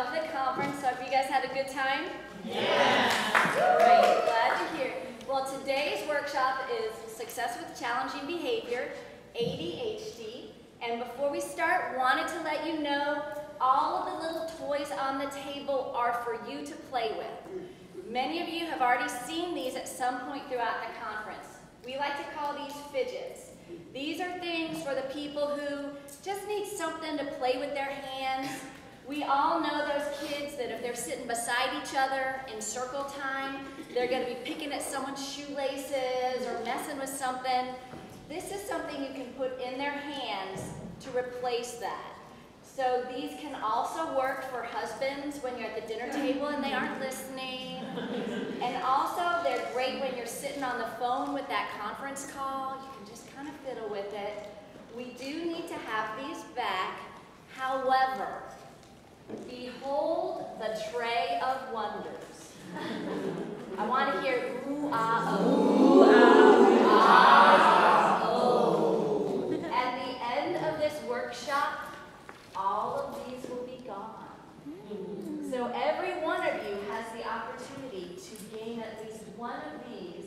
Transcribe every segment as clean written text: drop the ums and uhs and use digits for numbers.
of the conference. So hope you guys had a good time. Yeah. Great, glad to hear. Well, today's workshop is Success with Challenging Behavior, ADHD. And before we start, wanted to let you know all of the little toys on the table are for you to play with. Many of you have already seen these at some point throughout the conference. We like to call these fidgets. These are things for the people who just need something to play with their hands. We all know those kids that if they're sitting beside each other in circle time, they're going to be picking at someone's shoelaces or messing with something. This is something you can put in their hands to replace that. So these can also work for husbands when you're at the dinner table and they aren't listening. And also they're great when you're sitting on the phone with that conference call. You can just kind of fiddle with it. We do need to have these back. However, behold the tray of wonders. I want to hear ooh, ah, oh. Ooh, ah, ah, oh. At the end of this workshop, all of these will be gone. So every one of you has the opportunity to gain at least one of these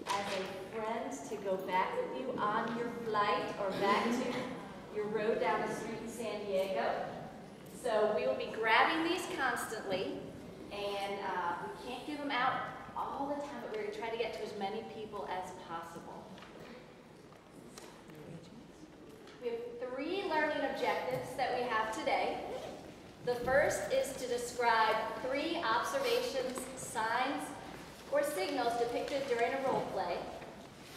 as a friend to go back with you on your flight or back to your road down the street in San Diego. So we will be grabbing these constantly, and we can't give them out all the time, but we're going to try to get to as many people as possible. We have 3 learning objectives that we have today. The first is to describe 3 observations, signs, or signals depicted during a role play.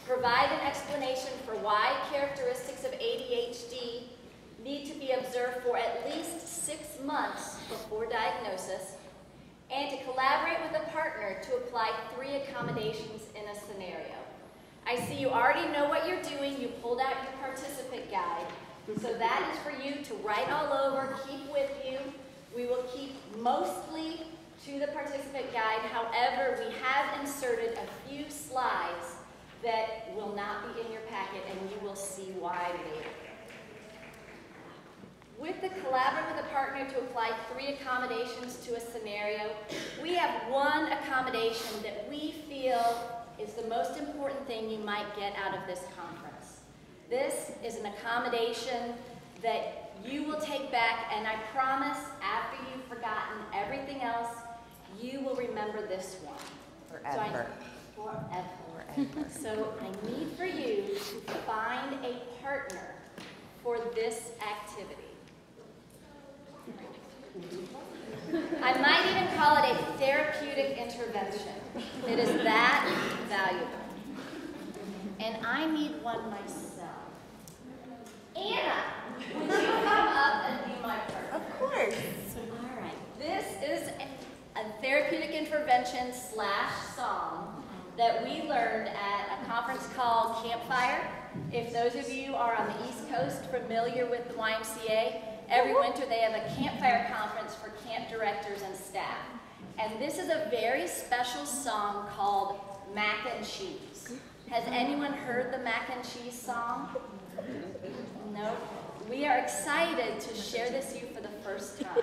Provide an explanation for why characteristics of ADHD need to be observed for at least 6 months before diagnosis, and to collaborate with a partner to apply 3 accommodations in a scenario. I see you already know what you're doing. You pulled out your participant guide. So that is for you to write all over, keep with you. We will keep mostly to the participant guide. However, we have inserted a few slides that will not be in your packet, and you will see why later. With the collaborate with a partner to apply 3 accommodations to a scenario, we have one accommodation that we feel is the most important thing you might get out of this conference. This is an accommodation that you will take back, and I promise after you've forgotten everything else, you will remember this one. Forever. Forever. So I need for you to find a partner for this activity. I might even call it a therapeutic intervention. It is that valuable. And I need one myself. Anna, would you come up and be my partner? Of course. All right. This is a therapeutic intervention / song that we learned at a conference called Campfire. If those of you are on the East Coast familiar with the YMCA, every winter they have a campfire conference for camp directors and staff. And this is a very special song called Mac and Cheese. Has anyone heard the Mac and Cheese song? No? We are excited to share this with you for the first time.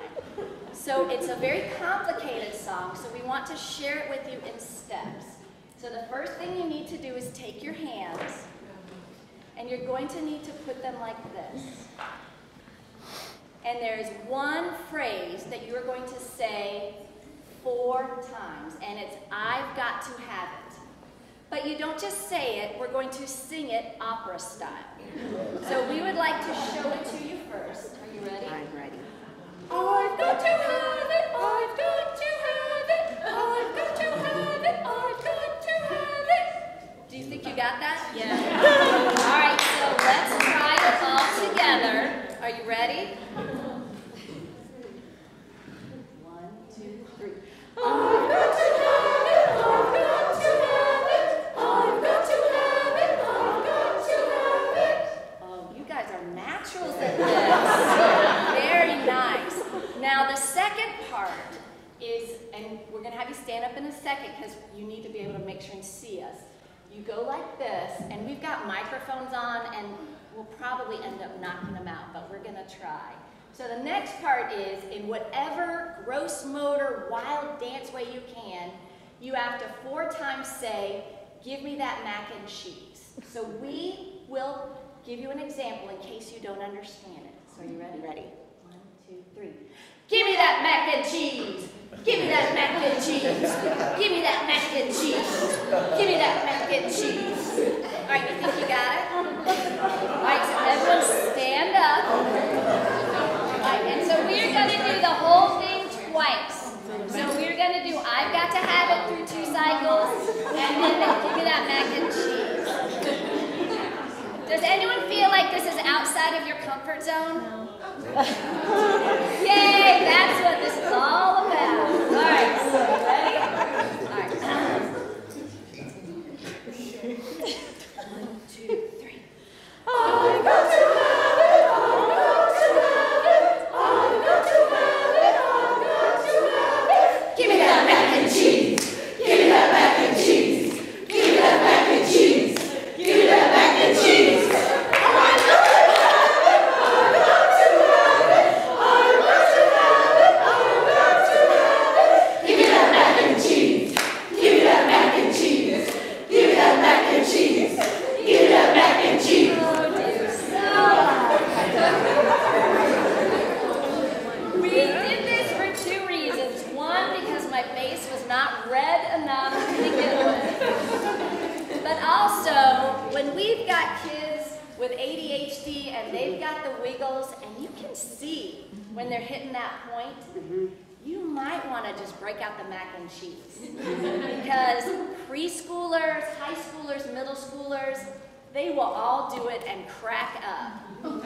So it's a very complicated song, so we want to share it with you in steps. So the first thing you need to do is take your hands, and you're going to need to put them like this. And there is one phrase that you are going to say 4 times, and it's, I've got to have it. But you don't just say it, we're going to sing it opera style. So we would like to show it to you first. Are you ready? I'm ready. I've got to have it, I've got to have it, I've got to have it, I've got to have it. Do you think you got that? Yeah. All right, so let's try it all together. Are you ready? 1, 2, 3. I've got to have it, I've got to have it, I've got to have it, I've got to have it. Oh, you guys are naturals at this. Very nice. Now the second part is, and we're going to have you stand up in a second because you need to be able to make sure and see us. You go like this, and we've got microphones on, and we'll probably end up knocking them out, but we're going to try. So the next part is, in whatever gross motor, wild dance way you can, you have to 4 times say, give me that mac and cheese. So we will give you an example in case you don't understand it. So are you ready? Ready. 1, 2, 3. Give me that mac and cheese. Give me that mac and cheese. Give me that mac and cheese. Give me that mac and cheese. All right, you think you got it? All right, so everyone stand up. All right, and so we're going to do the whole thing twice. So we're going to do, I've got to have it through 2 cycles, and then give me that mac and cheese. Does anyone feel like this is outside of your comfort zone? No. Yay, that's what this is all about. All right, so ready? All right. 1, 2, 3. I got to have it, I got to have it, I got to have it, I got to have it. Give me that mac and cheese. Give me that mac and cheese. Give me that mac and cheese. Give me that mac and cheese. When we've got kids with ADHD and they've got the wiggles, and you can see when they're hitting that point, you might want to just break out the mac and cheese. Because preschoolers, high schoolers, middle schoolers, they will all do it and crack up.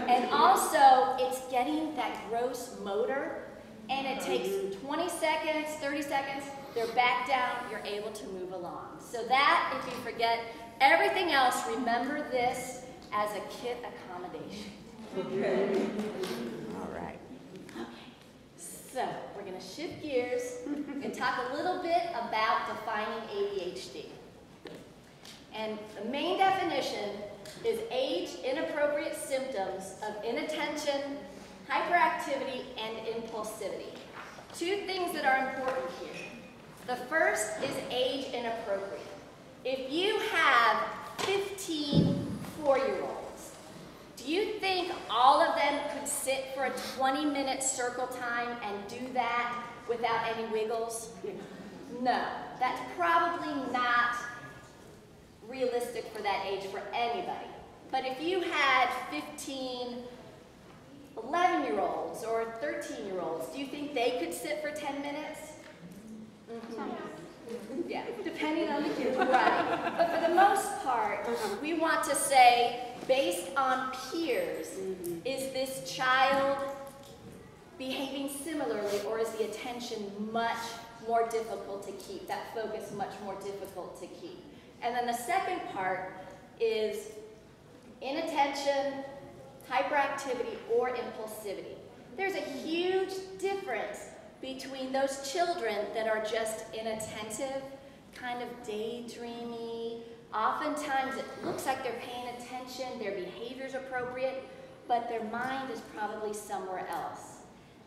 And also, it's getting that gross motor, and it takes 20 seconds, 30 seconds, they're back down, you're able to move along. So that, if you forget everything else, remember this as a kit accommodation. Okay. All right. Okay. So we're going to shift gears and talk a little bit about defining ADHD. And the main definition is age-inappropriate symptoms of inattention, hyperactivity, and impulsivity. 2 things that are important here. The first is age-inappropriate. If you have 15 4-year-olds, do you think all of them could sit for a 20-minute circle time and do that without any wiggles? No, that's probably not realistic for that age for anybody. But if you had 15 11-year-olds or 13-year-olds, do you think they could sit for 10 minutes? Yeah, depending on the kid, right. But for the most part, we want to say, based on peers, is this child behaving similarly, or is the attention much more difficult to keep, that focus much more difficult to keep? And then the second part is inattention, hyperactivity, or impulsivity. There's a huge difference between those children that are just inattentive, kind of daydreamy. Oftentimes it looks like they're paying attention, their behavior's appropriate, but their mind is probably somewhere else.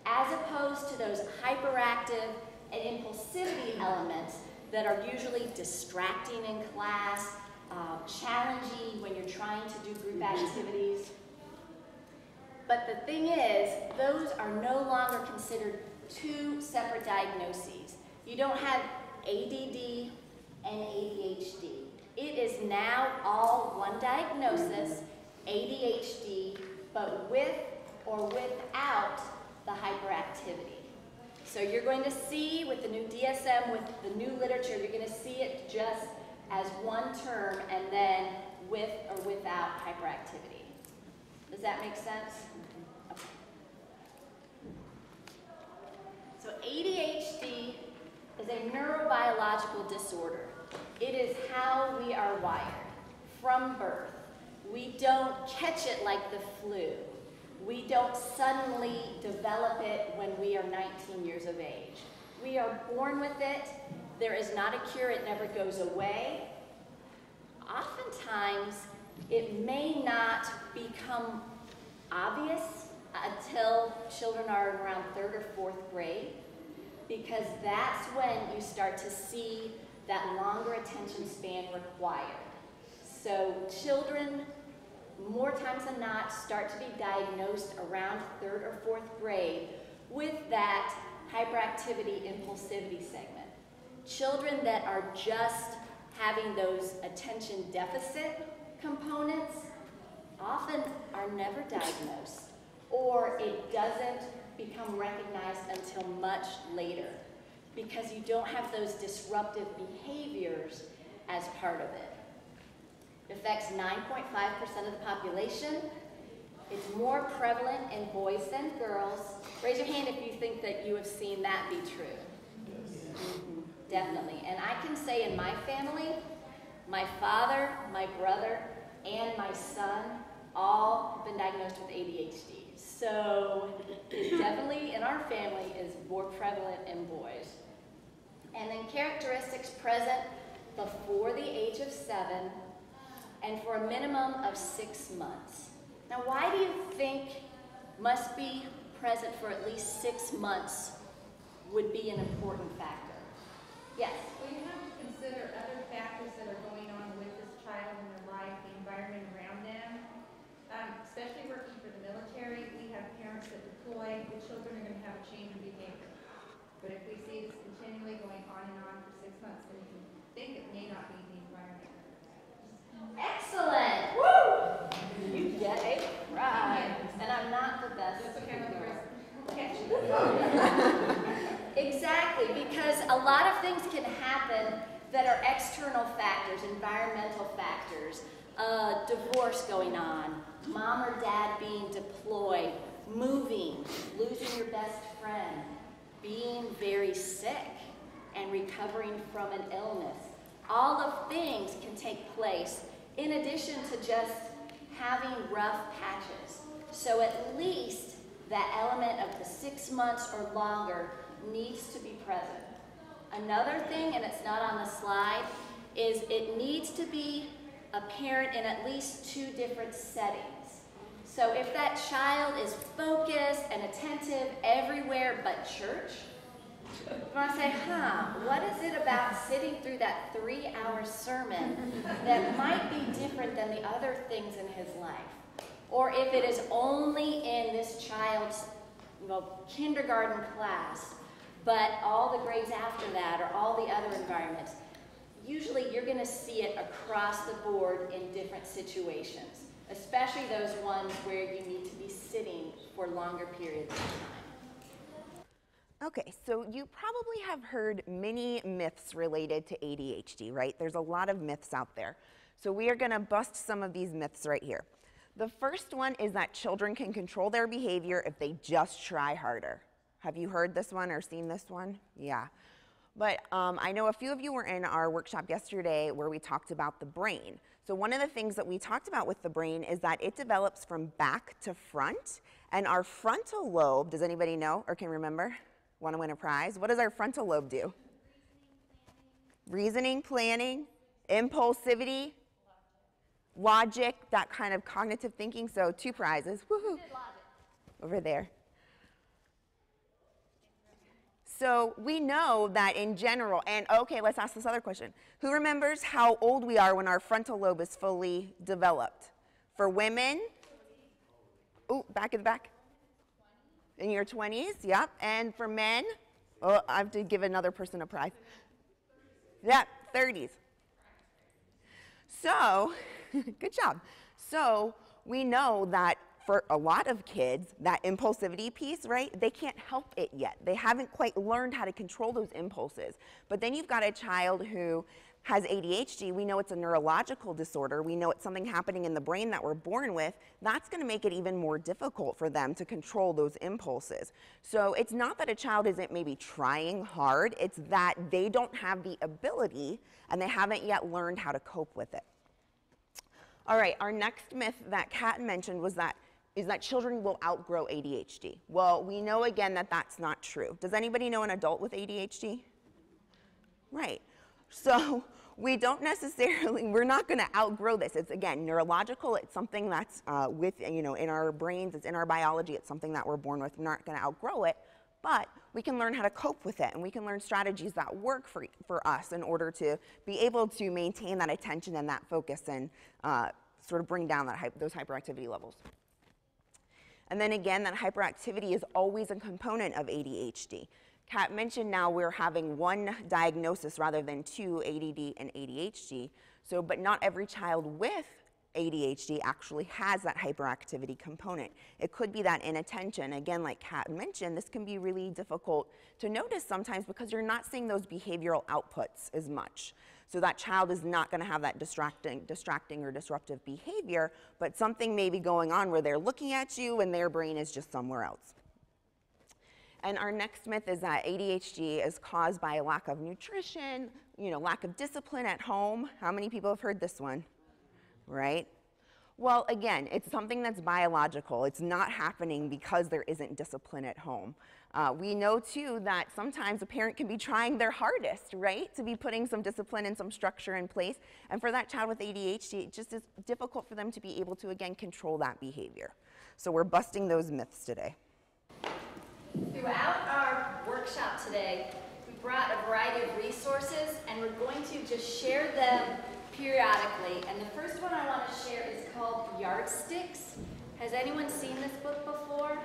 As opposed to those hyperactive and impulsivity elements that are usually distracting in class, challenging when you're trying to do group activities. But the thing is, those are no longer considered 2 separate diagnoses. You don't have ADD and ADHD. It is now all one diagnosis, ADHD, but with or without the hyperactivity. So you're going to see with the new DSM, with the new literature, you're going to see it just as one term and then with or without hyperactivity. Does that make sense? Okay. So ADHD is a neurobiological disorder. It is how we are wired from birth. We don't catch it like the flu. We don't suddenly develop it when we are 19 years of age. We are born with it. There is not a cure. It never goes away. Oftentimes, it may not become obvious until children are around 3rd or 4th grade, because that's when you start to see that longer attention span required. So children, more times than not, start to be diagnosed around 3rd or 4th grade with that hyperactivity impulsivity segment. Children that are just having those attention deficit components often are never diagnosed, or it doesn't become recognized until much later because you don't have those disruptive behaviors as part of it. It affects 9.5% of the population. It's more prevalent in boys than girls. Raise your hand if you think that you have seen that be true. Mm-hmm, definitely. And I can say in my family, my father, my brother, and my son all have been diagnosed with ADHD. So it definitely in our family is more prevalent in boys. And then characteristics present before the age of 7 and for a minimum of 6 months. Now, why do you think must be present for at least 6 months would be an important factor? Yes? Well, you have to consider other factors that are going on with this child in their life, the environment around them. Especially working for the military, we have parents that deploy, the children are going to have a change in behavior. But if we see this continually going on and on for 6 months, then you can think it may not be the environment. Excellent! Woo! You get a prize. And I'm not the best. That's okay with the rest. Exactly, because a lot of things can happen that are external factors, environmental factors, divorce going on, mom or dad being deployed, moving, losing your best friend, being very sick and recovering from an illness. All of things can take place in addition to just having rough patches. So at least that element of the 6 months or longer needs to be present. Another thing, and it's not on the slide, is it needs to be apparent in at least 2 different settings. So if that child is focused and attentive everywhere but church, you want to say, what is it about sitting through that 3-hour sermon that might be different than the other things in his life? Or if it is only in this child's kindergarten class, but all the grades after that or all the other environments, usually you're going to see it across the board in different situations, especially those ones where you need to be sitting for longer periods of time. Okay, so you probably have heard many myths related to ADHD, right? There's a lot of myths out there. So we are going to bust some of these myths right here. The first one is that children can control their behavior if they just try harder. Have you heard this one or seen this one? Yeah. But I know a few of you were in our workshop yesterday where we talked about the brain. So one of the things that we talked about with the brain is that it develops from back to front. And our frontal lobe, does anybody know or can remember? Want to win a prize? What does our frontal lobe do? Reasoning, planning, impulsivity, logic, that kind of cognitive thinking. So 2 prizes. Woohoo! Over there. So we know that in general, and okay, let's ask this other question. Who remembers how old we are when our frontal lobe is fully developed? For women, back in the back. In your 20s, yep. And for men, I have to give another person a prize. Yeah, 30s. So, good job. So we know that for a lot of kids, that impulsivity piece, right, they can't help it yet. They haven't quite learned how to control those impulses. But then you've got a child who has ADHD. We know it's a neurological disorder. We know it's something happening in the brain that we're born with. That's going to make it even more difficult for them to control those impulses. So it's not that a child isn't maybe trying hard. It's that they don't have the ability and they haven't yet learned how to cope with it. All right, our next myth that Kat mentioned is that children will outgrow ADHD. Well, we know again that that's not true. Does anybody know an adult with ADHD? Right. So we don't necessarily, we're not going to outgrow this. It's, again, neurological. It's something that's in our brains. It's in our biology. It's something that we're born with. We're not going to outgrow it. But we can learn how to cope with it, and we can learn strategies that work for us in order to be able to maintain that attention and that focus and sort of bring down those hyperactivity levels. And then again, that hyperactivity is always a component of ADHD. Kat mentioned now we're having one diagnosis rather than two, ADD and ADHD. But not every child with ADHD actually has that hyperactivity component. It could be that inattention. Again, like Kat mentioned, this can be really difficult to notice sometimes because you're not seeing those behavioral outputs as much. So that child is not going to have that distracting or disruptive behavior, but something may be going on where they're looking at you and their brain is just somewhere else. And our next myth is that ADHD is caused by a lack of nutrition, lack of discipline at home. How many people have heard this one? Right? Well, again, it's something that's biological. It's not happening because there isn't discipline at home. We know, too, that sometimes a parent can be trying their hardest, right, to be putting some discipline and some structure in place. And for that child with ADHD, it just is difficult for them to be able to, again, control that behavior. So we're busting those myths today. Throughout our workshop today, we brought a variety of resources, and we're going to just share them periodically. And the first one I want to share is called Yardsticks. Has anyone seen this book before?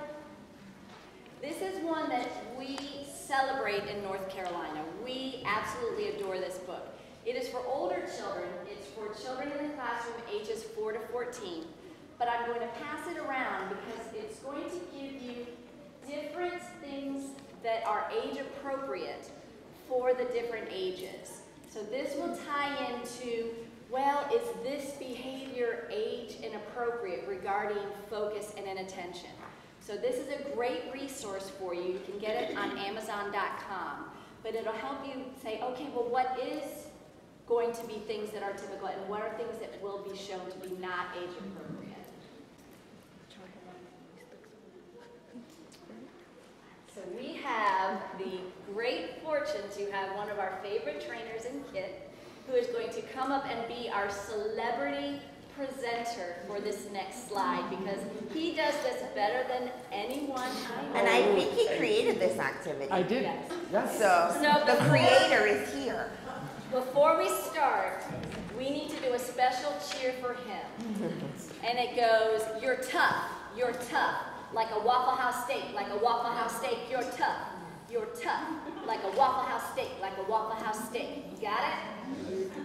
This is one that we celebrate in North Carolina. We absolutely adore this book. It is for older children. It's for children in the classroom ages 4 to 14. But I'm going to pass it around because it's going to give you different things that are age appropriate for the different ages. So this will tie into, well, is this behavior age inappropriate regarding focus and inattention? So this is a great resource for you. You can get it on Amazon.com. But it'll help you say, okay, well, what is going to be things that are typical and what are things that will be shown to be not age appropriate? So we have the great fortune to have one of our favorite trainers in Kit who is going to come up and be our celebrity presenter for this next slide because he does this better than anyone I know. And I think he created this activity. I did. Yes. So the creator is here. Before we start, we need to do a special cheer for him. And it goes, you're tough, like a Waffle House steak, like a Waffle House steak, you're tough, like a Waffle House steak, like a Waffle House steak. You got it?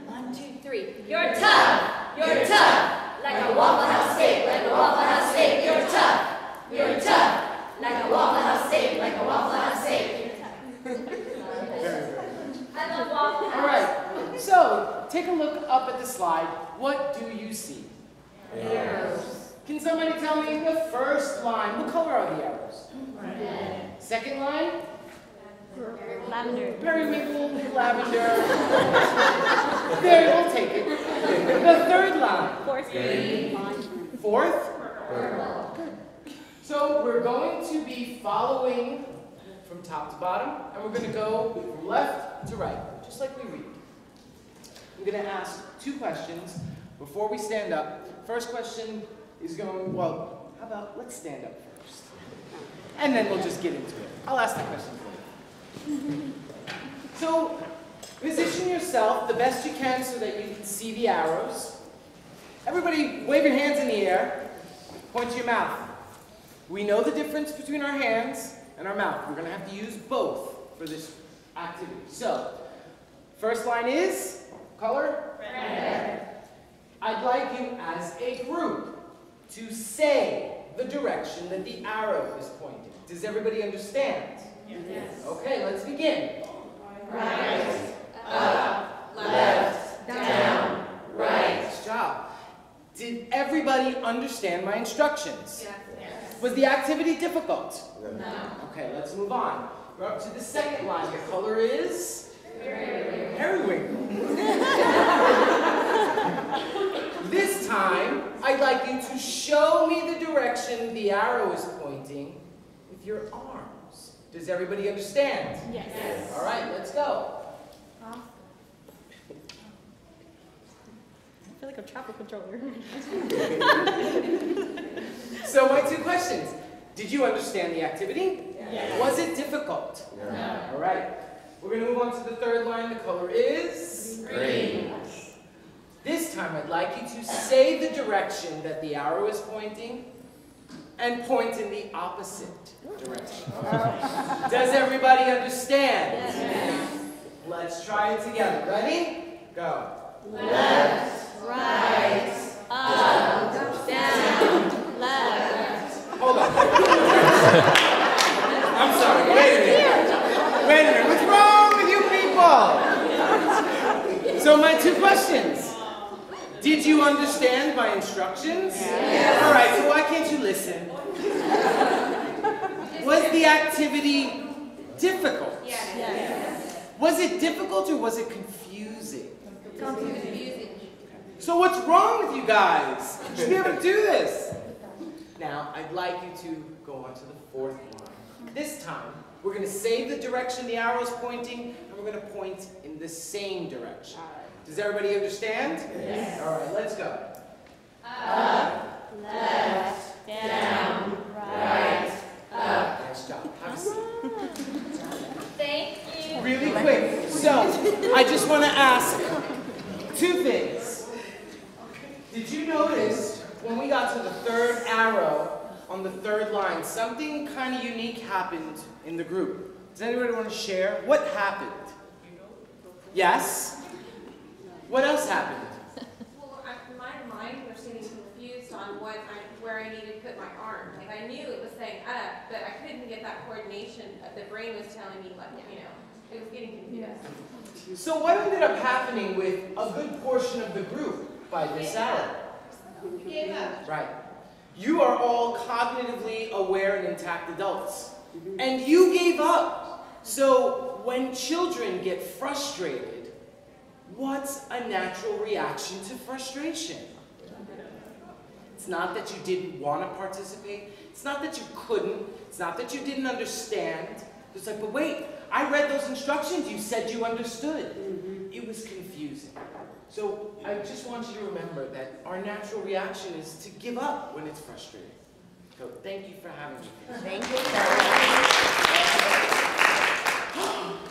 1, 2, 3. You're tough, like a Waffle House steak, like a Waffle House steak, you're tough, like a Waffle House steak, like a Waffle House steak. I love Waffle House. All right, so take a look up at the slide. What do you see? Arrows. Can somebody tell me the first line? What color are the arrows? Red. Second line? Lavender. Periwinkle, lavender. There, we'll take it. The third line? Green. Fourth? Purple. So we're going to be following from top to bottom, and we're going to go from left to right, just like we read. I'm going to ask 2 questions before we stand up. First question is going, well, how about let's stand up first. And then we'll just get into it. I'll ask the question for you. So, position yourself the best you can so that you can see the arrows. Everybody, wave your hands in the air. Point to your mouth. We know the difference between our hands and our mouth. We're going to have to use both for this activity. So, first line is, color? Red. I'd like you as a group to say the direction that the arrow is pointing. Does everybody understand? Yes. Okay, let's begin. Right. Up. Left. Down. Right. Nice job. Did everybody understand my instructions? Yes. Was the activity difficult? No. Okay, let's move on. We're up to the second line. The color is? Periwinkle. This time, I'd like you to show me the direction the arrow is pointing with your arms. Does everybody understand? Yes. All right, let's go. like a travel controller. So my two questions. Did you understand the activity? Yes. Was it difficult? No. All right. We're going to move on to the third line. The color is Green. This time I'd like you to say the direction that the arrow is pointing and point in the opposite direction. Does everybody understand? Yes. Let's try it together. Ready? Go. Left, right, up, down, left. Hold on. I'm sorry. Wait a minute. Wait a minute. What's wrong with you people? So my two questions. Did you understand my instructions? Yes. All right, so why can't you listen? Was the activity difficult? Yes. Was it difficult or was it confusing? Confusing. So what's wrong with you guys? You should be able to do this. Now, I'd like you to go on to the fourth line. This time, we're going to say the direction the arrow is pointing, and we're going to point in the same direction. Does everybody understand? Yes. All right, let's go. Up, left, down, right, up. Nice job. Have a seat. Thank you. Really quick. So, I just want to ask two things. Did you notice when we got to the third arrow on the third line, something kind of unique happened in the group? Does anybody want to share? What happened? Yes? What else happened? Well, my mind was getting confused on where I needed to put my arm. Like I knew it was saying up, but I couldn't get that coordination. The brain was telling me, like, you know, it was getting confused. So what ended up happening with a good portion of the group by this hour? You gave up. Right. You are all cognitively aware and intact adults. And you gave up. So when children get frustrated, what's a natural reaction to frustration? It's not that you didn't want to participate. It's not that you couldn't. It's not that you didn't understand. It's like, but wait, I read those instructions. You said you understood. It was confusing. So I just want you to remember that our natural reaction is to give up when it's frustrating. So thank you for having me. Thank you, sir.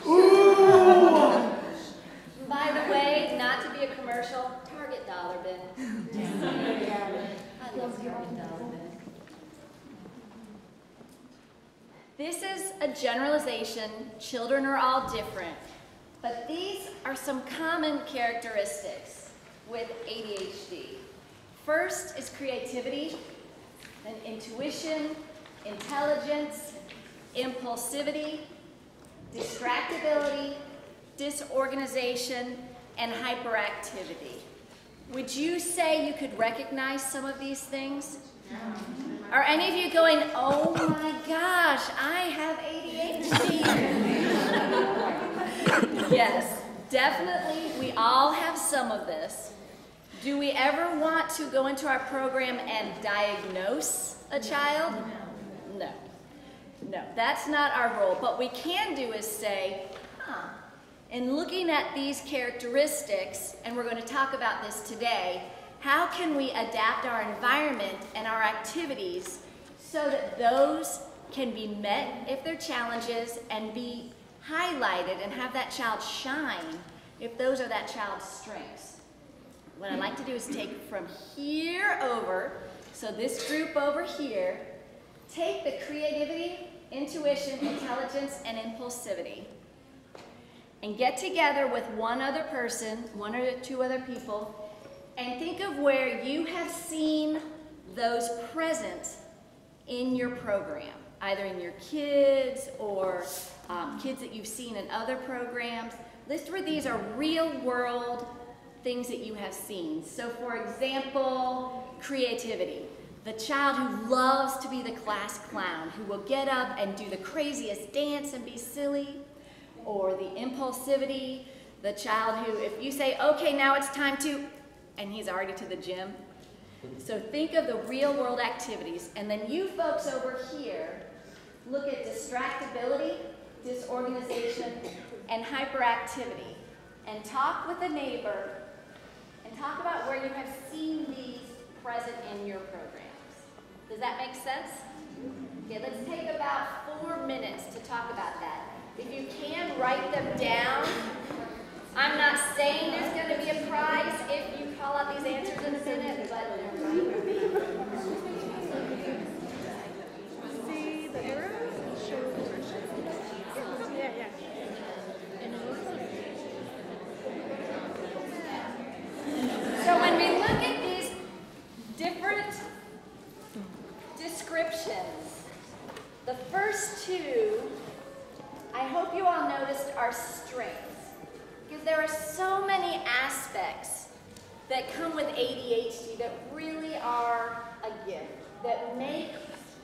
Ooh! By the way, not to be a commercial, Target dollar bin. I love Target dollar bin. This is a generalization. Children are all different. But these are some common characteristics with ADHD. First is creativity, then intuition, intelligence, impulsivity, distractibility, disorganization, and hyperactivity. Would you say you could recognize some of these things? Are any of you going, oh my gosh, I have ADHD? Yes, definitely, we all have some of this. Do we ever want to go into our program and diagnose a child? No. No, that's not our role. What we can do is say, in looking at these characteristics, and we're going to talk about this today, how can we adapt our environment and our activities so that those can be met if they're challenges and be highlighted and have that child shine if those are that child's strengths? What I'd like to do is take from here over, so this group over here, take the creativity, intuition, intelligence, and impulsivity, and get together with one other person, one or two other people, and think of where you have seen those present in your program, either in your kids or kids that you've seen in other programs. List where these are real world things that you have seen. So for example, creativity. The child who loves to be the class clown, who will get up and do the craziest dance and be silly. Or the impulsivity, the child who, if you say, okay, now it's time to, and he's already to the gym. So think of the real world activities. And then you folks over here, look at distractibility, disorganization, and hyperactivity. And talk with a neighbor and talk about where you have seen these present in your programs. Does that make sense? Okay, let's take about 4 minutes to talk about that. If you can, write them down. I'm not saying there's going to be a prize if you call out these answers in a minute, but See the arrow? Yeah. so when we look at these different descriptions, the first two, I hope you all noticed, are strengths. Because there are so many aspects that come with ADHD that really are a gift, that make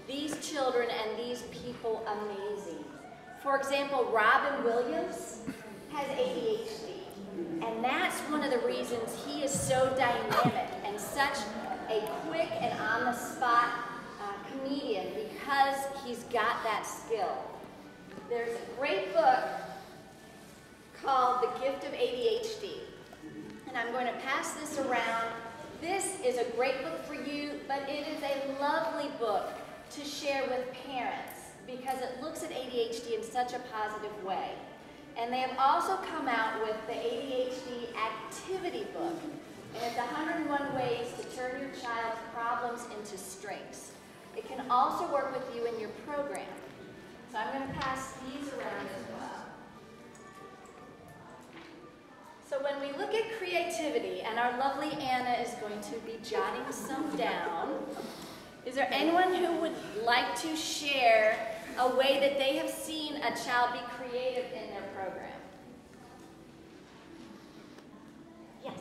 these children and these people amazing. For example, Robin Williams has ADHD, and that's one of the reasons he is so dynamic and such a quick and on-the-spot comedian, because he's got that skill. There's a great book called The Gift of ADHD, and I'm going to pass this around. This is a great book for you, but it is a lovely book to share with parents because it looks at ADHD in such a positive way. And they have also come out with the ADHD activity book, and it's 101 ways to turn your child's problems into strengths. It can also work with you in your program. So I'm going to pass these around as well. So when we look at creativity, and our lovely Anna is going to be jotting some down, is there anyone who would like to share a way that they have seen a child be creative in their program? Yes.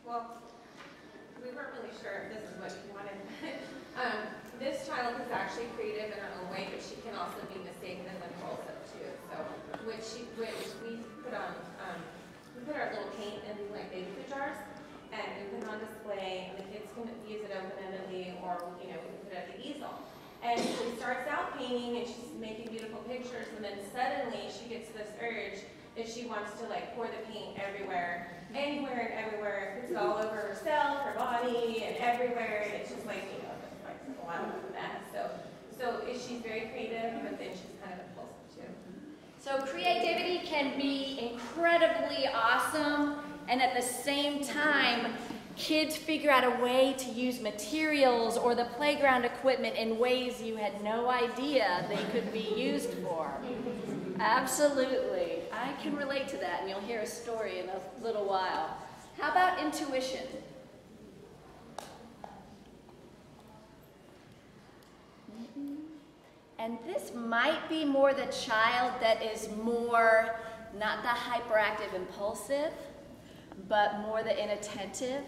Well, we weren't really sure if this is what you wanted. This child is actually creative in her own way, but she can also be mistaken and impulsive too. So, which we put on, we put our little paint in like baby food jars, and we put it on display, and the kids can use it open-endedly, or we can put it at the easel. And she starts out painting, and she's making beautiful pictures, and then suddenly she gets this urge that she wants to like pour the paint everywhere, anywhere and everywhere, puts it all over herself, her body, and everywhere, and it's just like, like a lot of that. So she's very creative, but then she's kind of impulsive too. So creativity can be incredibly awesome, and at the same time, kids figure out a way to use materials or the playground equipment in ways you had no idea they could be used for. Absolutely. I can relate to that, and you'll hear a story in a little while. How about intuition? And this might be more the child that is more, not the hyperactive impulsive, but more the inattentive.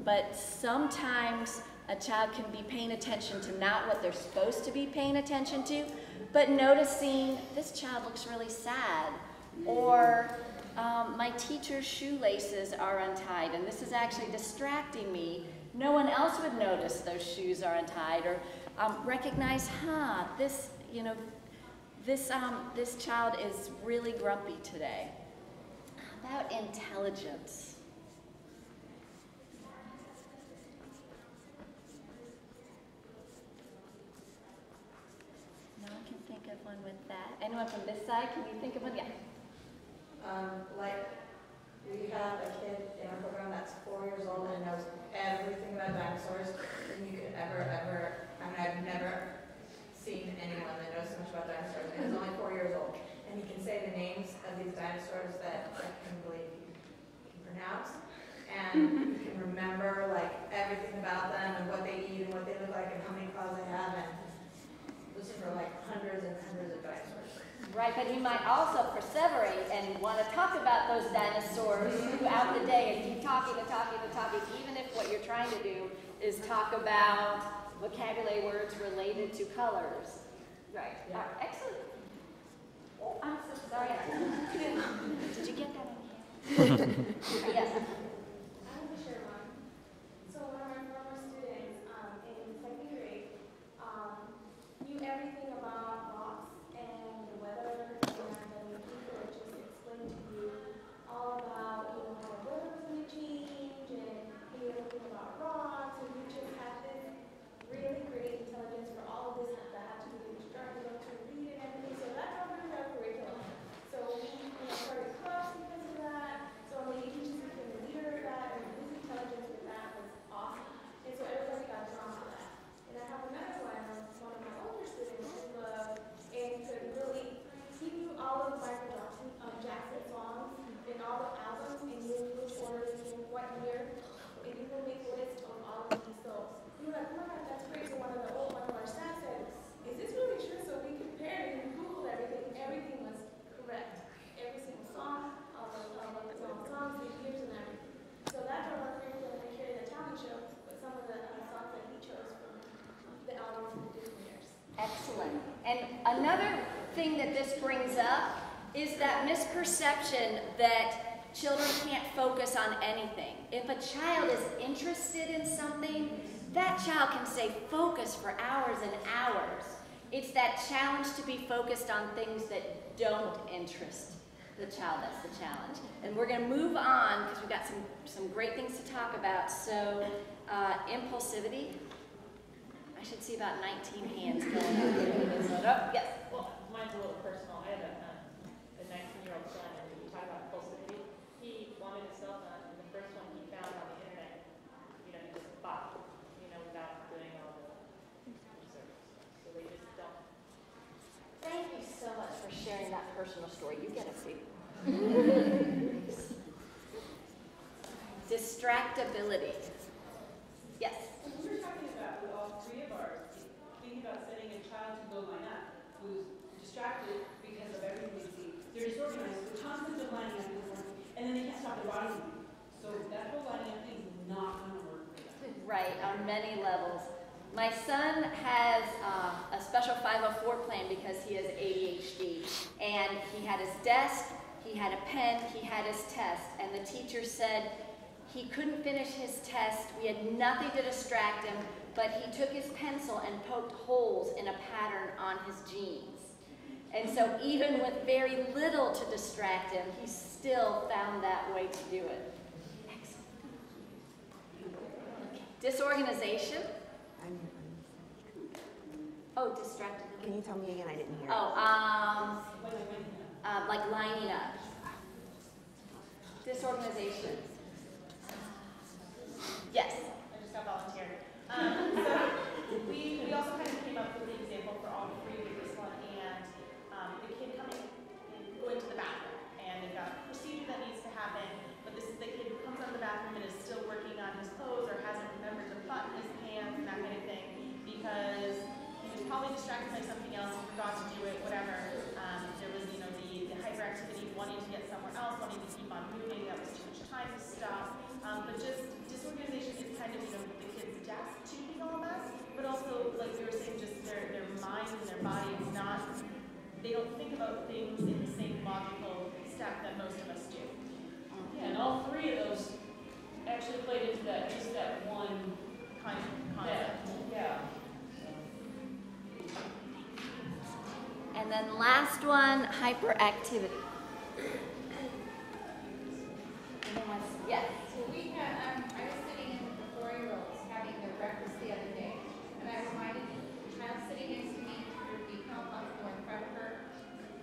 But sometimes a child can be paying attention to not what they're supposed to be paying attention to, but noticing this child looks really sad, or my teacher's shoelaces are untied and this is actually distracting me. No one else would notice those shoes are untied, or recognize, this, this child is really grumpy today. How about intelligence? No one can think of one with that. Anyone from this side, can you think of one? Yeah. Like, we have a kid in our program that's 4 years old and knows everything about dinosaurs than you could ever, I've never seen anyone that knows so much about dinosaurs, and he's only 4 years old. And he can say the names of these dinosaurs that I can't believe he can pronounce. And he can remember, like, everything about them and what they eat and what they look like and how many claws they have, and listen for, like, hundreds and hundreds of dinosaurs. Right, but you might also perseverate and want to talk about those dinosaurs throughout the day and keep talking and talking and talking, even if what you're trying to do is talk about vocabulary words related to colors. Right. Yeah. Excellent. Oh, I'm so sorry. Did you get that on here? Yes. I have to share one. So one of my former students in second grade knew everything about rocks and the weather, and then he would just explain to you all about, how the weather was going to change, is that misperception that children can't focus on anything. If a child is interested in something, that child can stay focused for hours and hours. It's that challenge to be focused on things that don't interest the child that's the challenge. And we're going to move on because we've got some great things to talk about. So, impulsivity. I should see about 19 hands going up. Oh, yes. Well, mine's a little personal. I have a 19-year-old son, and when we talk about impulsivity, he wanted his cell phone, and the first one he found on the internet, he just bought, without doing all the research. So they just don't. Thank you so much for sharing that personal story. You get a seat. Distractibility. Yes. We were talking about with all three of ours, thinking about setting a child to go line up who's distracted because of everything they see. They're disorganized, they're constantly lining up, and then they can't stop their body moving. So that whole lining up thing is not going to work for them. Right, on many levels. My son has a special 504 plan because he has ADHD. And he had his desk, he had a pen, he had his test. And the teacher said he couldn't finish his test. We had nothing to distract him, but he took his pencil and poked holes in a pattern on his jeans. And so even with very little to distract him, he still found that way to do it. Excellent. Disorganization. Oh, distractibility. Can you tell me again? I didn't hear. Like lining up. Disorganization. Yes. I just got volunteered. So we also kind of came up with the example for all three with this one, and the kid going to the bathroom, and they've got a procedure that needs to happen, but this is the kid who comes out of the bathroom and is still working on his clothes or hasn't remembered to button his pants and that kind of thing because he was probably distracted by something else, forgot to do it, whatever. There was, the hyperactivity, wanting to get somewhere else, wanting to keep on moving. That was too much time to stop. But just disorganization is kind of, the kid's desk to be all mess, but also, like we were saying, just their mind and their body is not, they don't think about things in the same logical step that most of us do. Yeah, and all three of those actually played into just that one Kind of concept. Yeah. And then last one, hyperactivity. Yes. So we had, I was sitting in with the 4-year-olds having their breakfast the other day, and I reminded the child sitting next to me, her feet on the floor in front of her,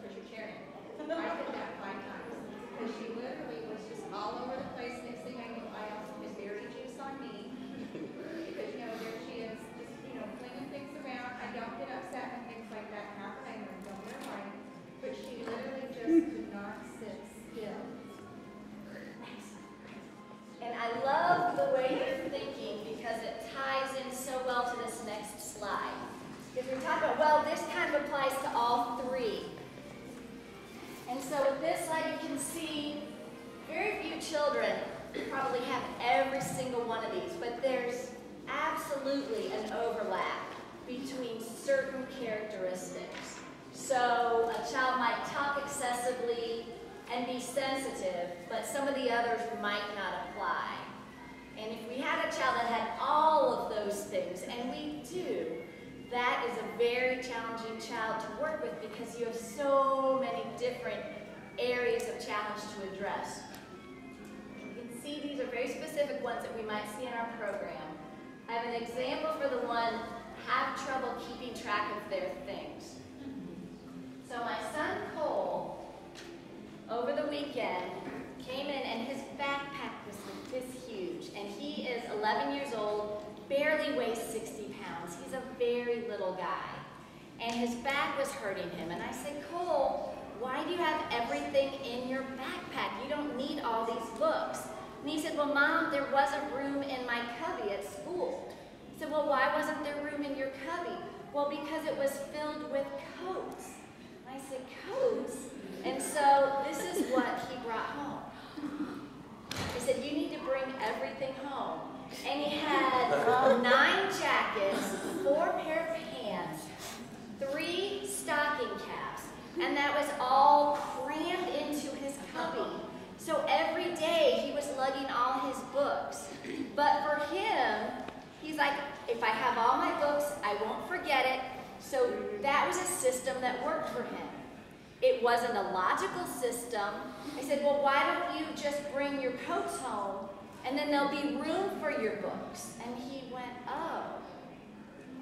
put your chair in. I did that 5 times, because she literally was just all over the place. Next thing I knew, I also had berry juice on me, because, there she is, just, flinging things around. I don't get upset when things like that happen. I know, don't get right. But she literally just could not sit still. And I love the way you're thinking because it ties in so well to this next slide. Because we talk about, well, this kind of applies to all three. And so with this slide, you can see very few children probably have every single one of these, but there's absolutely an overlap between certain characteristics. So a child might talk excessively and be sensitive, but some of the others might not apply. And if we had a child that had all of those things, and we do, that is a very challenging child to work with because you have so many different areas of challenge to address. You can see these are very specific ones that we might see in our program. I have an example for the one, have trouble keeping track of their things. So my son Cole, over the weekend, came in and his backpack was like this huge. And he is 11 years old, barely weighs 60 pounds. He's a very little guy. And his back was hurting him. And I said, Cole, why do you have everything in your backpack? You don't need all these books. And he said, well, Mom, there wasn't room in my cubby at school. I said, well, why wasn't there room in your cubby? Well, because it was filled with coats. And I said, coats? And so this is what he brought home. He said, you need to bring everything home. And he had 9 jackets, 4 pair of pants, 3 stocking caps, and that was all crammed lugging all his books. But for him, he's like, if I have all my books, I won't forget it. So that was a system that worked for him. It wasn't a logical system. I said, well, why don't you just bring your coats home and then there'll be room for your books? And he went, oh,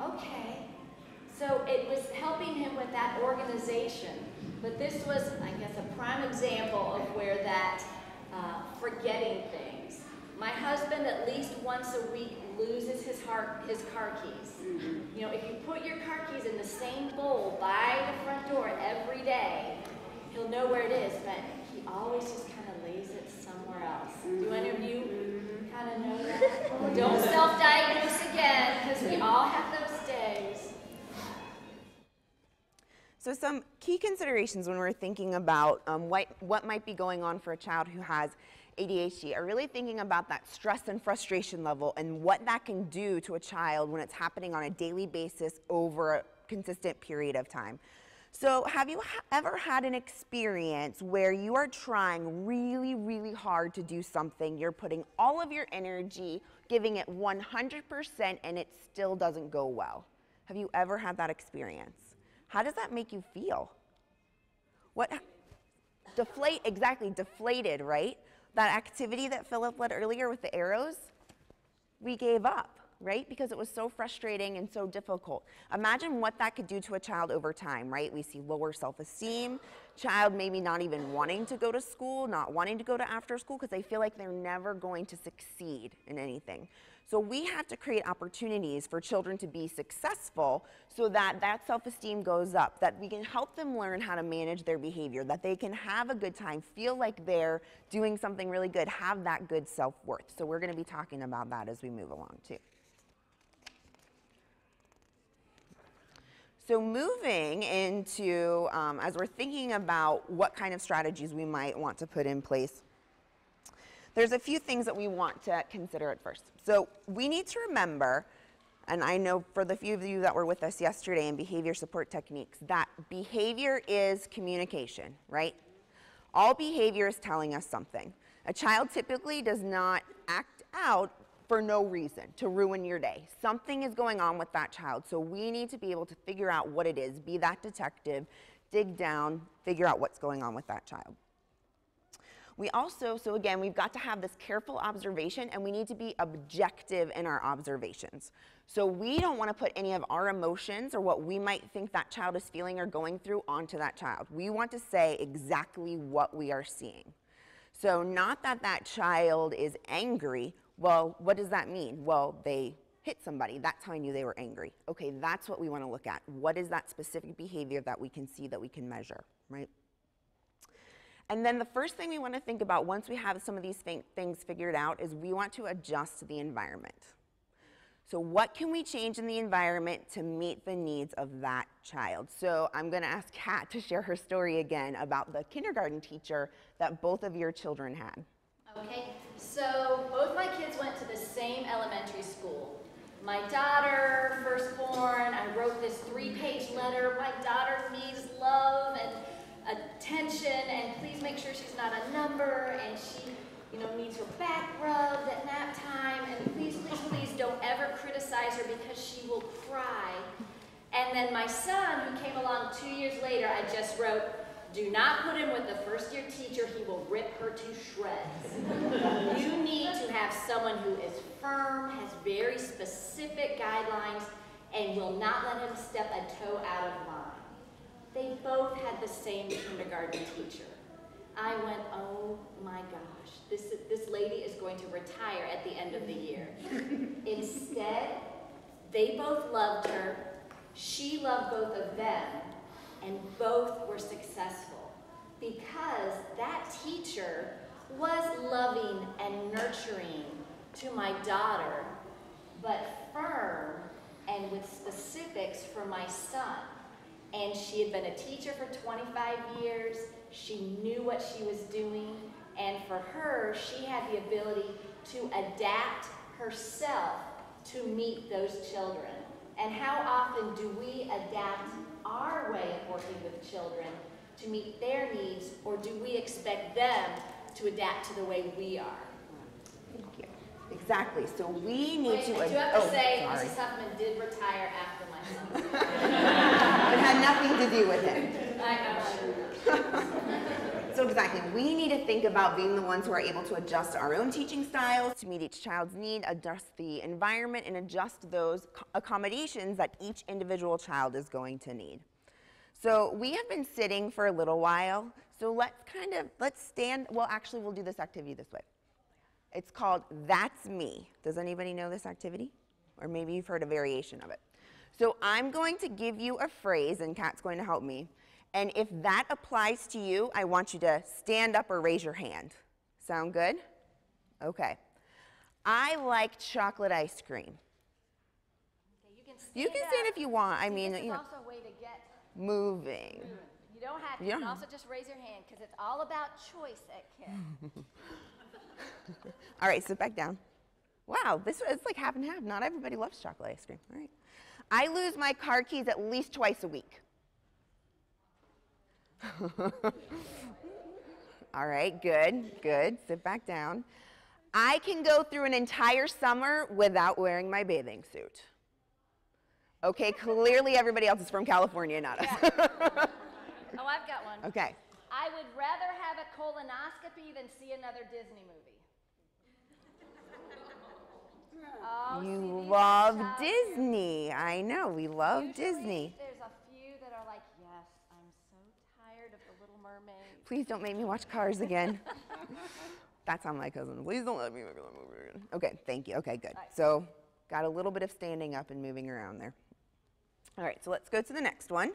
okay. So it was helping him with that organization. But this was, I guess, a prime example of where that forgetting things. My husband at least once a week loses his car keys. You know, if you put your car keys in the same bowl by the front door every day, he'll know where it is, but he always just kind of lays it somewhere else. Do any of you kind of know that? Don't self-diagnose again, because we all have those days. So some key considerations when we're thinking about what might be going on for a child who has ADHD are really thinking about that stress and frustration level and what that can do to a child when it's happening on a daily basis over a consistent period of time. So have you ever had an experience where you are trying really, really hard to do something, you're putting all of your energy, giving it 100%, and it still doesn't go well? Have you ever had that experience? How does that make you feel? What? Exactly, deflated, right? That activity that Philip led earlier with the arrows, we gave up, right? Because it was so frustrating and so difficult. Imagine what that could do to a child over time, right? We see lower self-esteem, child maybe not even wanting to go to school, not wanting to go to after school because they feel like they're never going to succeed in anything. So we have to create opportunities for children to be successful so that that self-esteem goes up, that we can help them learn how to manage their behavior, that they can have a good time, feel like they're doing something really good, have that good self-worth. So we're going to be talking about that as we move along too. So moving into, as we're thinking about what kind of strategies we might want to put in place, there's a few things that we want to consider at first. So we need to remember, and I know for the few of you that were with us yesterday in behavior support techniques, that behavior is communication, right? All behavior is telling us something. A child typically does not act out for no reason, to ruin your day. Something is going on with that child, so we need to be able to figure out what it is, be that detective, dig down, figure out what's going on with that child. We also, so again, we've got to have this careful observation, and we need to be objective in our observations. So we don't want to put any of our emotions or what we might think that child is feeling or going through onto that child. We want to say exactly what we are seeing. So not that that child is angry. Well, what does that mean? Well, they hit somebody. That's how I knew they were angry. Okay, that's what we want to look at. What is that specific behavior that we can see, that we can measure, right? And then the first thing we want to think about once we have some of these things figured out is we want to adjust the environment. So what can we change in the environment to meet the needs of that child? So I'm going to ask Kat to share her story again about the kindergarten teacher that both of your children had. Okay, so both my kids went to the same elementary school. My daughter, firstborn, I wrote this 3-page letter. My daughter needs love and attention, and please make sure she's not a number, and she, needs her back rubbed at nap time, and please, please, please don't ever criticize her because she will cry. And then my son, who came along 2 years later, I just wrote, do not put him with the first-year teacher, he will rip her to shreds. You need to have someone who is firm, has very specific guidelines, and will not let him step a toe out of line. They both had the same kindergarten teacher. I went, oh my gosh, this lady is going to retire at the end of the year. Instead, they both loved her, she loved both of them, and both were successful because that teacher was loving and nurturing to my daughter, but firm and with specifics for my son. And she had been a teacher for 25 years. She knew what she was doing. And for her, she had the ability to adapt herself to meet those children. And how often do we adapt our way of working with children to meet their needs, or do we expect them to adapt to the way we are? Exactly. So we need to. I do have to say, sorry. Mrs. Huffman did retire after my son. It had nothing to do with him. I know. So exactly, we need to think about being the ones who are able to adjust our own teaching styles to meet each child's need, adjust the environment, and adjust those accommodations that each individual child is going to need. So we have been sitting for a little while, so let's stand. Well, actually, we'll do this activity this way. It's called That's Me. Does anybody know this activity? Or maybe you've heard a variation of it. So I'm going to give you a phrase, and Kat's going to help me. And if that applies to you, I want you to stand up or raise your hand. Sound good? Okay. I like chocolate ice cream. Okay, You can stand if you want. I mean, this is you know, also a way to get moving. You don't have to. Yeah. You can also just raise your hand because it's all about choice at KID. All right, sit back down. Wow, it's like half and half. Not everybody loves chocolate ice cream. All right. I lose my car keys at least twice a week. All right, good, good. Sit back down. I can go through an entire summer without wearing my bathing suit. Okay, clearly everybody else is from California, not us. Oh, I've got one. Okay. I would rather have a colonoscopy than see another Disney movie. Oh, You see, love these are Disney. I know, we love Usually, Disney. There's a few that are like, yes, I'm so tired of The Little Mermaid. Please don't make me watch Cars again. That's on my cousin. Please don't let me look at that movie again. Okay, thank you. Okay, good. Right. So, got a little bit of standing up and moving around there. All right, so let's go to the next one.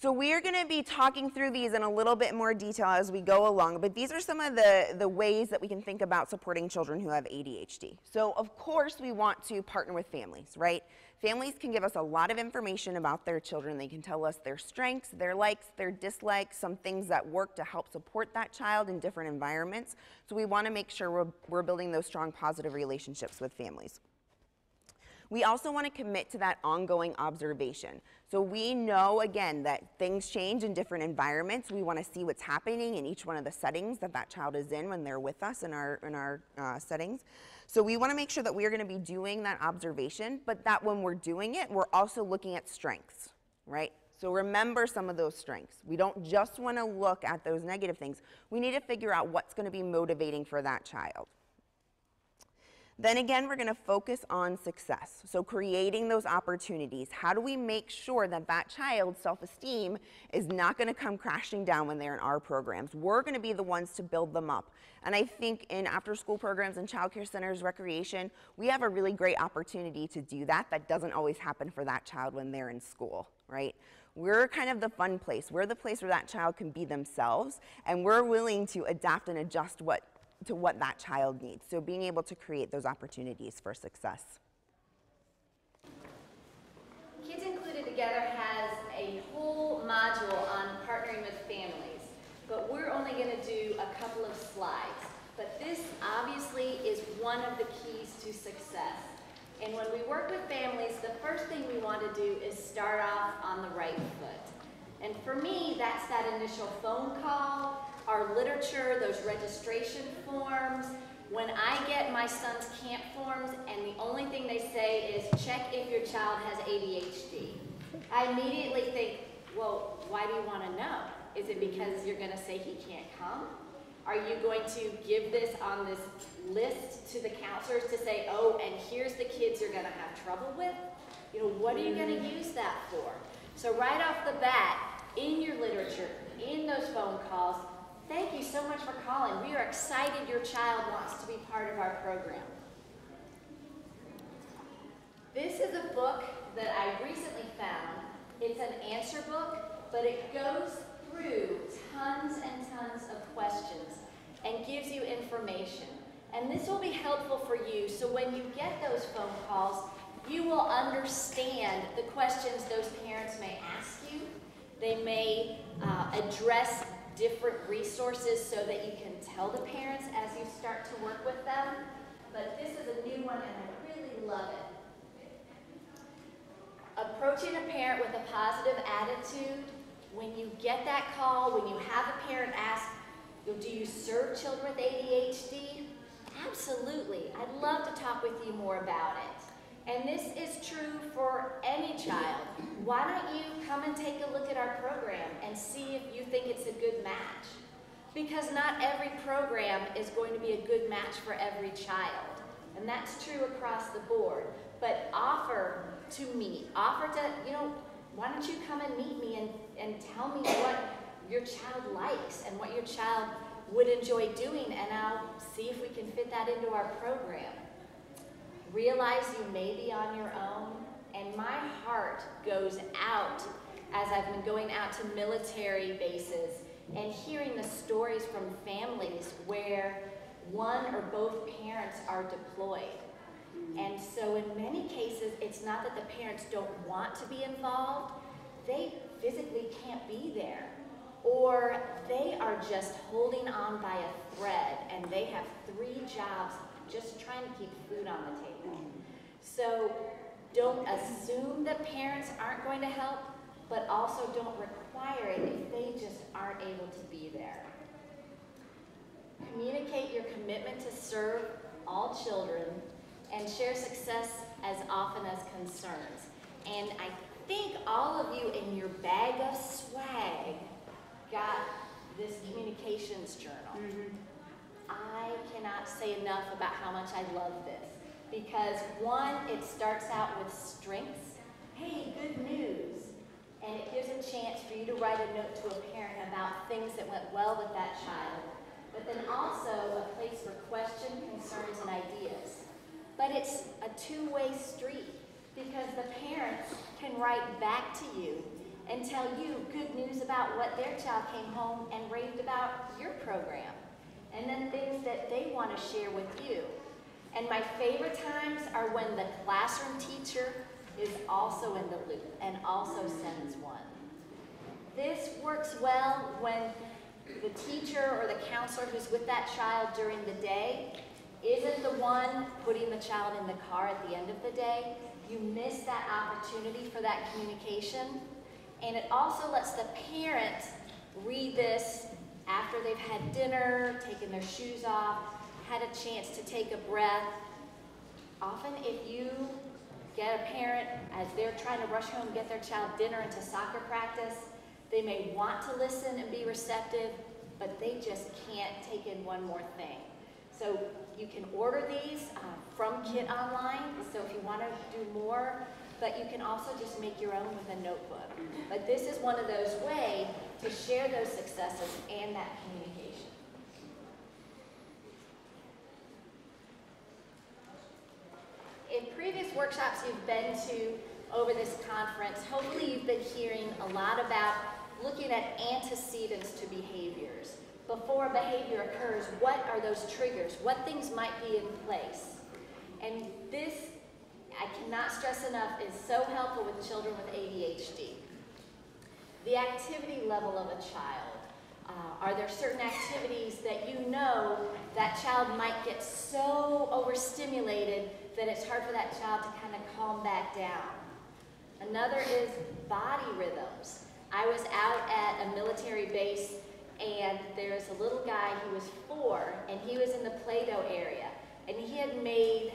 So we are going to be talking through these in a little bit more detail as we go along, but these are some of the ways that we can think about supporting children who have ADHD. So of course we want to partner with families, right? Families can give us a lot of information about their children. They can tell us their strengths, their likes, their dislikes, some things that work to help support that child in different environments. So we want to make sure we're building those strong positive relationships with families. We also want to commit to that ongoing observation. So we know, again, that things change in different environments. We want to see what's happening in each one of the settings that that child is in when they're with us in our settings. So we want to make sure that we are going to be doing that observation, but that when we're doing it, we're also looking at strengths, right? So remember some of those strengths. We don't just want to look at those negative things. We need to figure out what's going to be motivating for that child. Then again, we're going to focus on success. So creating those opportunities. How do we make sure that that child's self-esteem is not going to come crashing down when they're in our programs? We're going to be the ones to build them up. And I think in after-school programs and child care centers, recreation, we have a really great opportunity to do that. That doesn't always happen for that child when they're in school, right? We're kind of the fun place. We're the place where that child can be themselves, and we're willing to adapt and adjust to what that child needs. So being able to create those opportunities for success. Kids Included Together has a whole module on partnering with families, but we're only going to do a couple of slides. But this obviously is one of the keys to success. And when we work with families, the first thing we want to do is start off on the right foot. And for me, that's that initial phone call, our literature, those registration forms. When I get my son's camp forms and the only thing they say is check if your child has ADHD, I immediately think, well, why do you want to know? Is it because you're going to say he can't come? Are you going to give this on this list to the counselors to say, oh, and here's the kids you're going to have trouble with? You know, what are you going to use that for? So right off the bat, in your literature, in those phone calls, thank you so much for calling. We are excited your child wants to be part of our program. This is a book that I recently found. It's an answer book, but it goes through tons and tons of questions and gives you information. And this will be helpful for you, so when you get those phone calls, you will understand the questions those parents may ask you. They may address different resources so that you can tell the parents as you start to work with them. But this is a new one and I really love it. Approaching a parent with a positive attitude. When you get that call, when you have a parent ask, Do you serve children with ADHD? Absolutely. I'd love to talk with you more about it. And this is true for any child. Why don't you come and take a look at our program and see if you think it's a good match? Because not every program is going to be a good match for every child. And that's true across the board. But offer to meet, offer to, why don't you come and meet me and tell me what your child likes and what your child would enjoy doing, and I'll see if we can fit that into our program. Realize you may be on your own, and my heart goes out as I've been going out to military bases and hearing the stories from families where one or both parents are deployed. And so in many cases, it's not that the parents don't want to be involved, they physically can't be there. Or they are just holding on by a thread and they have 3 jobs just trying to keep food on the table. So don't assume that parents aren't going to help, but also don't require it if they just aren't able to be there. Communicate your commitment to serve all children and share success as often as concerns. And I think all of you in your bag of swag got this communications journal. I cannot say enough about how much I love this. Because one, it starts out with strengths. Hey, good news. And it gives a chance for you to write a note to a parent about things that went well with that child. But then also a place for questions, concerns, and ideas. But it's a two-way street because the parents can write back to you and tell you good news about what their child came home and raved about your program. And then things that they want to share with you. And my favorite times are when the classroom teacher is also in the loop and also sends one. This works well when the teacher or the counselor who's with that child during the day isn't the one putting the child in the car at the end of the day. You miss that opportunity for that communication. And it also lets the parent read this after they've had dinner, taken their shoes off, had a chance to take a breath. Often if you get a parent as they're trying to rush home and get their child dinner into soccer practice, they may want to listen and be receptive, but they just can't take in one more thing. So you can order these from Kit Online, so if you want to do more, but you can also just make your own with a notebook. But this is one of those ways to share those successes and that communication. In previous workshops you've been to over this conference, hopefully you've been hearing a lot about looking at antecedents to behaviors. Before a behavior occurs, what are those triggers? What things might be in place? And this, I cannot stress enough, is so helpful with children with ADHD. The activity level of a child. Are there certain activities that you know that child might get so overstimulated that it's hard for that child to kind of calm back down? Another is body rhythms. I was out at a military base and there's a little guy, he was 4, and he was in the Play-Doh area. And he had made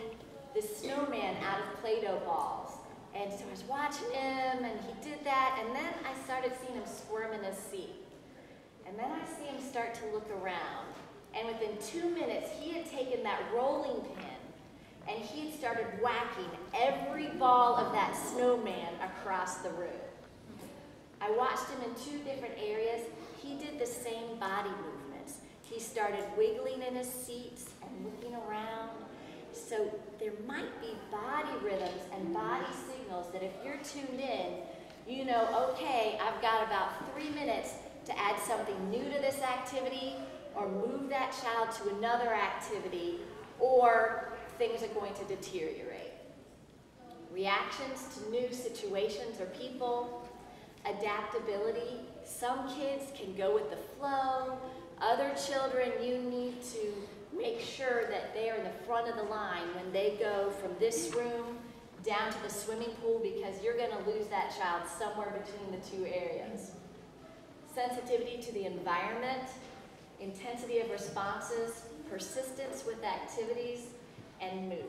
this snowman out of Play-Doh balls. And so I was watching him, and he did that, and then I started seeing him squirm in his seat. And then I see him start to look around. And within 2 minutes, he had taken that rolling pin, and he had started whacking every ball of that snowman across the room. I watched him in 2 different areas. He did the same body movements. He started wiggling in his seats and looking around. So there might be body rhythms and body signals that if you're tuned in, you know, okay, I've got about 3 minutes to add something new to this activity or move that child to another activity, or things are going to deteriorate. Reactions to new situations or people. Adaptability. Some kids can go with the flow. Other children, you need to make sure that they are in the front of the line when they go from this room down to the swimming pool, because you're going to lose that child somewhere between the 2 areas. Sensitivity to the environment. Intense intensity of responses, persistence with activities, and mood.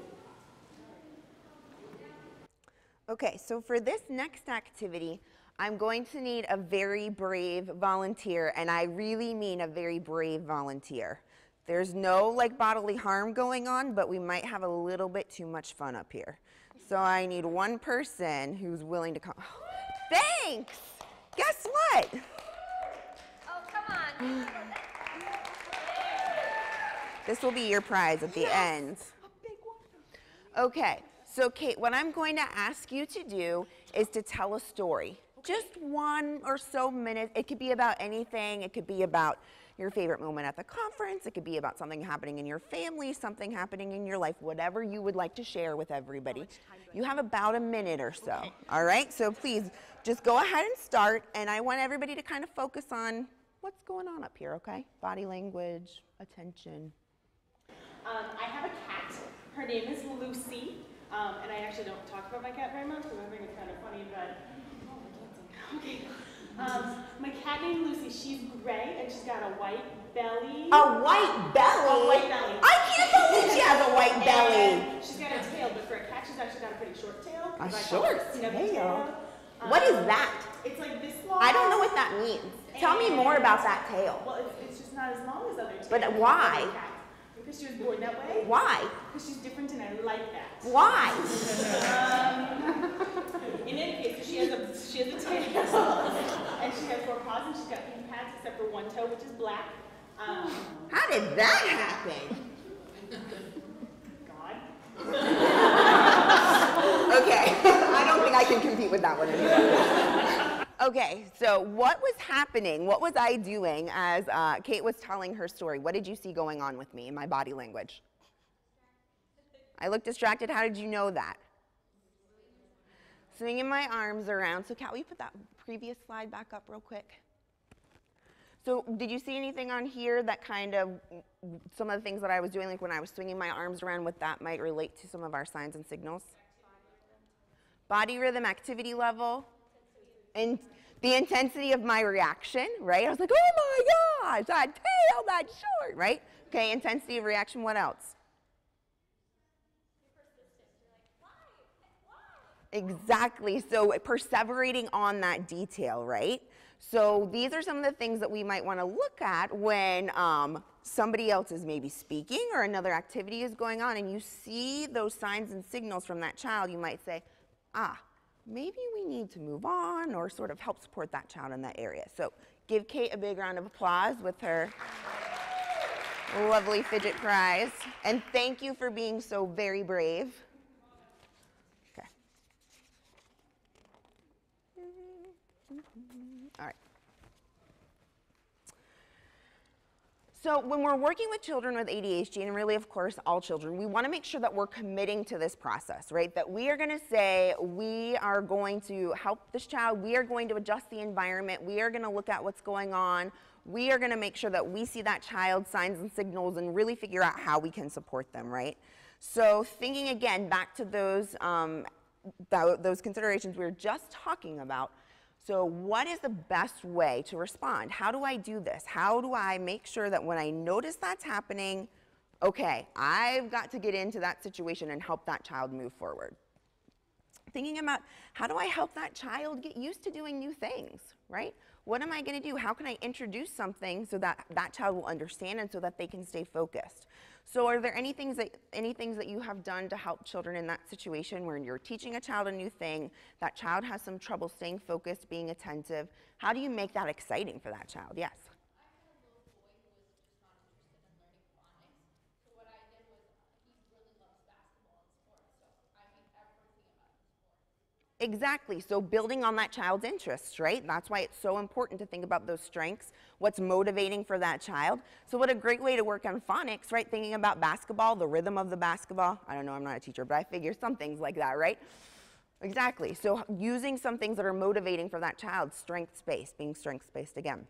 Okay, so for this next activity, I'm going to need a very brave volunteer, and I really mean a very brave volunteer. There's no like bodily harm going on, but we might have a little bit too much fun up here. So I need one person who's willing to come. Thanks! Guess what? Oh, come on. This will be your prize at the end. Okay, so Kate, what I'm going to ask you to do is to tell a story. Just 1 or so minutes. It could be about anything. It could be about your favorite moment at the conference. It could be about something happening in your family, something happening in your life, whatever you would like to share with everybody. You have about a minute or so, okay. All right? So please, just go ahead and start, and I want everybody to kind of focus on what's going on up here, okay? Body language, attention. I have a cat. Her name is Lucy, and I actually don't talk about my cat very much because I think it's kind of funny, but okay. My cat named Lucy, she's gray and she's got a white belly. A white belly? A white belly. I can't believe she has a white belly. And she's got a tail, but for a cat, she's actually got a pretty short tail. A short tail? What is that? It's like this long. I don't know what that means. Tell me more about that tail. Well, it's just not as long as other tails. But why? Because she was born that way. Why? Because she's different and I like that. Why? In any case, so she has a tail, and she has 4 paws, and she's got pink pads except for one toe, which is black. How did that happen? God. Okay, I don't think I can compete with that one anymore. Okay, so what was happening? What was I doing as Kate was telling her story? What did you see going on with me in my body language? I looked distracted. How did you know that? Swinging my arms around. So Kat, will you put that previous slide back up real quick? So did you see anything on here that kind of, some of the things that I was doing, like when I was swinging my arms around, what that might relate to some of our signs and signals? Body rhythm, activity level, and the intensity of my reaction, right? I was like, oh my gosh, that tail, that short, right? Okay, intensity of reaction, what else? Exactly, so perseverating on that detail, right? So these are some of the things that we might want to look at when somebody else is maybe speaking or another activity is going on and you see those signs and signals from that child. You might say, maybe we need to move on or sort of help support that child in that area. So give Kate a big round of applause with her lovely fidget prize. And thank you for being so very brave. All right. So when we're working with children with ADHD, and really, of course, all children, we want to make sure that we're committing to this process, right? That we are going to say, we are going to help this child, we are going to adjust the environment, we are going to look at what's going on, we are going to make sure that we see that child's signs and signals and really figure out how we can support them, right? So thinking again back to those considerations we were just talking about. So what is the best way to respond? How do I do this? How do I make sure that when I notice that's happening, okay, I've got to get into that situation and help that child move forward? Thinking about how do I help that child get used to doing new things, right? What am I going to do? How can I introduce something so that that child will understand and so that they can stay focused? So are there any things that you have done to help children in that situation where you're teaching a child a new thing, that child has some trouble staying focused, being attentive? How do you make that exciting for that child? Yes? Exactly, so building on that child's interests, right? That's why it's so important to think about those strengths, what's motivating for that child. So what a great way to work on phonics, right? Thinking about basketball, the rhythm of the basketball. I don't know, I'm not a teacher, but I figure some things like that, right? Exactly, so using some things that are motivating for that child, strengths-based, being strengths-based again.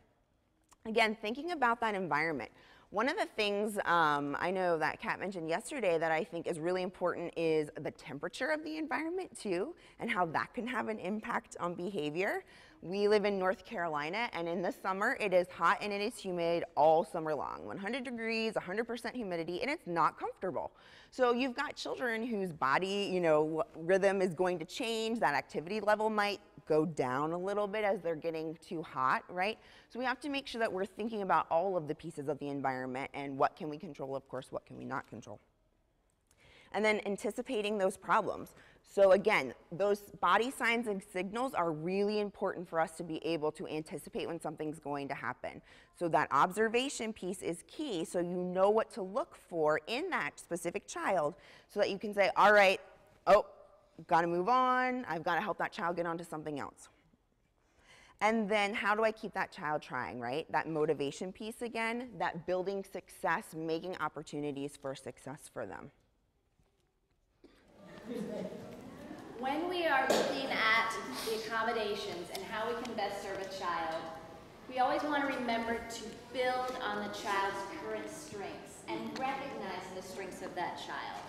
Again, thinking about that environment. One of the things I know that Kat mentioned yesterday that I think is really important is the temperature of the environment too, and how that can have an impact on behavior. We live in North Carolina, and in the summer, it is hot and it is humid all summer long. 100 degrees, 100% humidity, and it's not comfortable. So you've got children whose body, rhythm is going to change. That activity level might go down a little bit as they're getting too hot, right? So we have to make sure that we're thinking about all of the pieces of the environment and what can we control, of course, what can we not control. And then anticipating those problems. So again, those body signs and signals are really important for us to be able to anticipate when something's going to happen. So that observation piece is key, so you know what to look for in that specific child so that you can say, all right, oh, got to move on, I've got to help that child get onto something else. And then how do I keep that child trying, right? That motivation piece again, that building success, making opportunities for success for them. When we are looking at the accommodations and how we can best serve a child, we always want to remember to build on the child's current strengths and recognize the strengths of that child.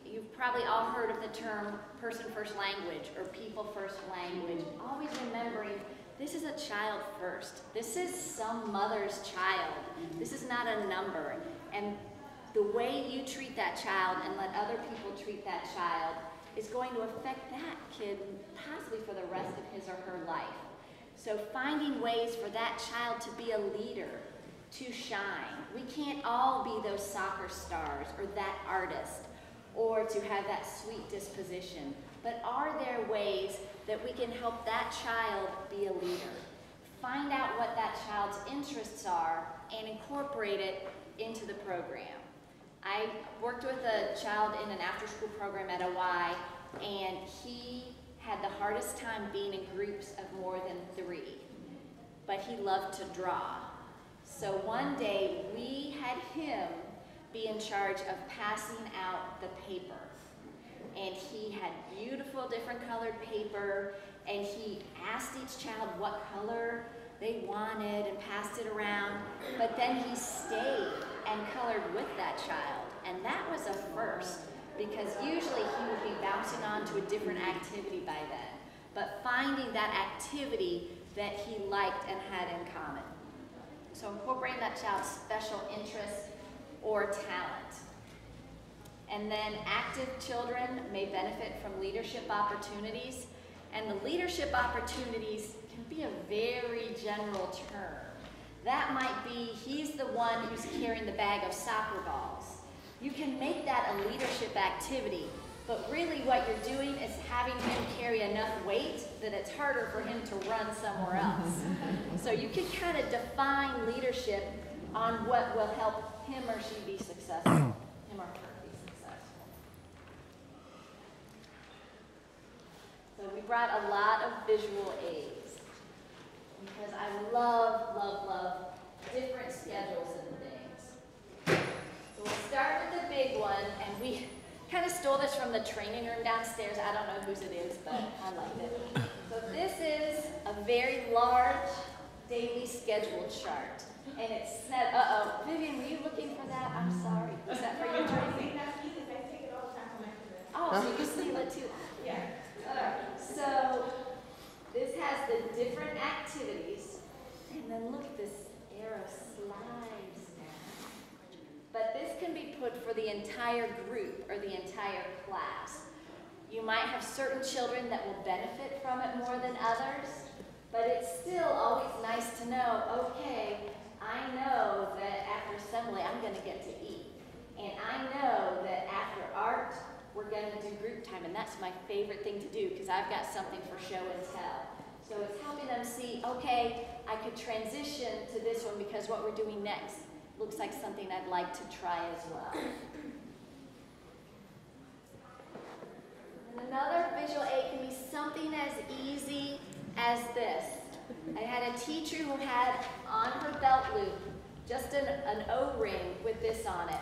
You've probably all heard of the term person-first language or people-first language. Always remembering this is a child first. This is some mother's child. This is not a number. And the way you treat that child and let other people treat that child is going to affect that kid possibly for the rest of his or her life. So finding ways for that child to be a leader, to shine. We can't all be those soccer stars or that artist or to have that sweet disposition. But are there ways that we can help that child be a leader? Find out what that child's interests are and incorporate it into the program. I worked with a child in an after-school program at OI, and he had the hardest time being in groups of more than 3, but he loved to draw. So one day we had him be in charge of passing out the paper, and he had beautiful different colored paper, and he asked each child what color they wanted and passed it around, but then he stayed and colored with that child. And that was a first, because usually he would be bouncing on to a different activity by then. But finding that activity that he liked and had in common. So incorporating that child's special interest or talent. And then active children may benefit from leadership opportunities. And the leadership opportunities can be a very general term. That might be, he's the one who's carrying the bag of soccer balls. You can make that a leadership activity, but really what you're doing is having him carry enough weight that it's harder for him to run somewhere else. So you can kind of define leadership on what will help him or she be successful, him or her be successful. So we brought a lot of visual aids because I love, love, love different schedules and things. So we'll start with the big one, and we kind of stole this from the training room downstairs. I don't know whose it is, but I liked it. So this is a very large daily schedule chart. And it said, uh-oh, Vivian, were you looking for that? I'm sorry. Was that for your training? Oh, so you steal it too. Yeah. So this has the different activities. And then look at this arrow slides down. But this can be put for the entire group or the entire class. You might have certain children that will benefit from it more than others, but it's still always nice to know, okay, I know that after assembly I'm going to get to eat. And I know that after art we're going to do group time, and that's my favorite thing to do because I've got something for show and tell. So it's helping them see, okay, I could transition to this one because what we're doing next looks like something I'd like to try as well. And another visual aid can be something as easy as this. I had a teacher who had on her belt loop just an O-ring with this on it.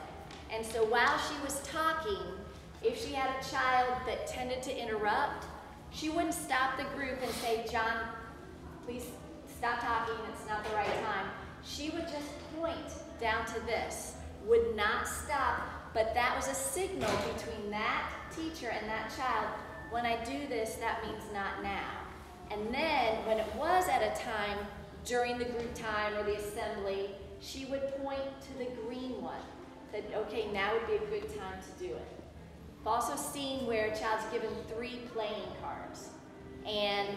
And so while she was talking, if she had a child that tended to interrupt, she wouldn't stop the group and say, John, please stop talking, it's not the right time. She would just point down to this, would not stop, but that was a signal between that teacher and that child. When I do this, that means not now. And then when it was at a time during the group time or the assembly, she would point to the green one. That, okay, now would be a good time to do it. I've also seen where a child's given 3 playing cards. And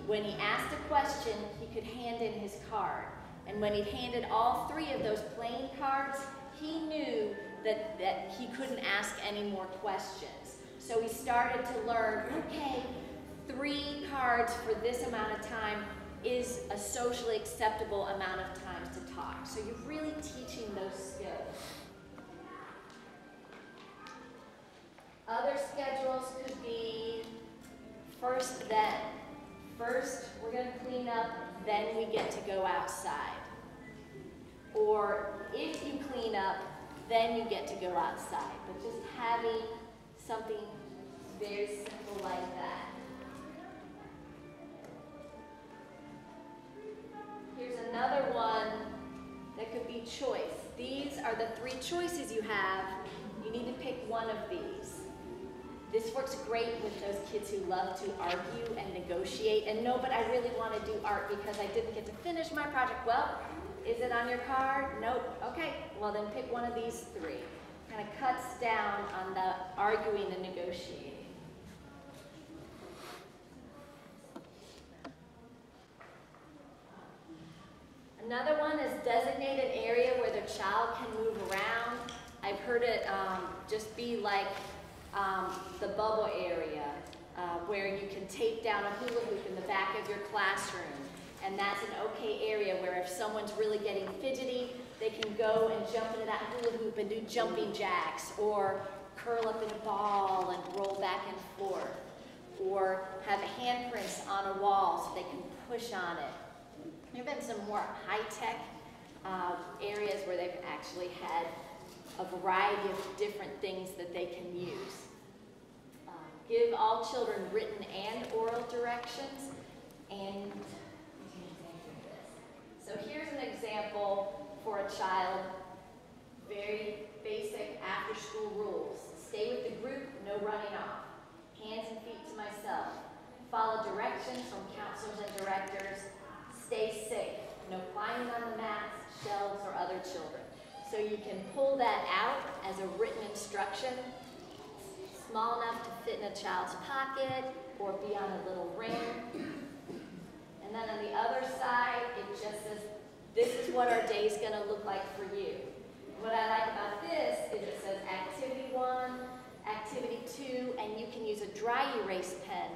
when he asked a question, he could hand in his card. And when he handed all 3 of those playing cards, he knew that he couldn't ask any more questions. So he started to learn, okay, 3 cards for this amount of time is a socially acceptable amount of times to talk. So you're really teaching those skills. Other schedules could be first, then. First, we're going to clean up, then we get to go outside. Or if you clean up, then you get to go outside. But just having something very simple like that. Here's another one that could be choice. These are the 3 choices you have. You need to pick one of these. This works great with those kids who love to argue and negotiate. And no, but I really want to do art because I didn't get to finish my project. Well, is it on your card? Nope. Okay, well then pick one of these 3. Kind of cuts down on the arguing and negotiating. Another one is designated area where the child can move around. I've heard it just be like the bubble area where you can tape down a hula hoop in the back of your classroom. And that's an okay area where if someone's really getting fidgety, they can go and jump into that hula hoop and do jumping jacks, or curl up in a ball and roll back and forth, or have handprints on a wall so they can push on it. There have been some more high-tech areas where they've actually had a variety of different things that they can use. Give all children written and oral directions. And so here's an example for a child. Very basic after-school rules. Stay with the group, no running off. Hands and feet to myself. Follow directions from counselors and directors. Stay safe. No climbing on the mats, shelves, or other children. So you can pull that out as a written instruction, small enough to fit in a child's pocket or be on a little ring. And then on the other side, it just says, this is what our day is going to look like for you. What I like about this is it says activity 1, activity 2, and you can use a dry erase pen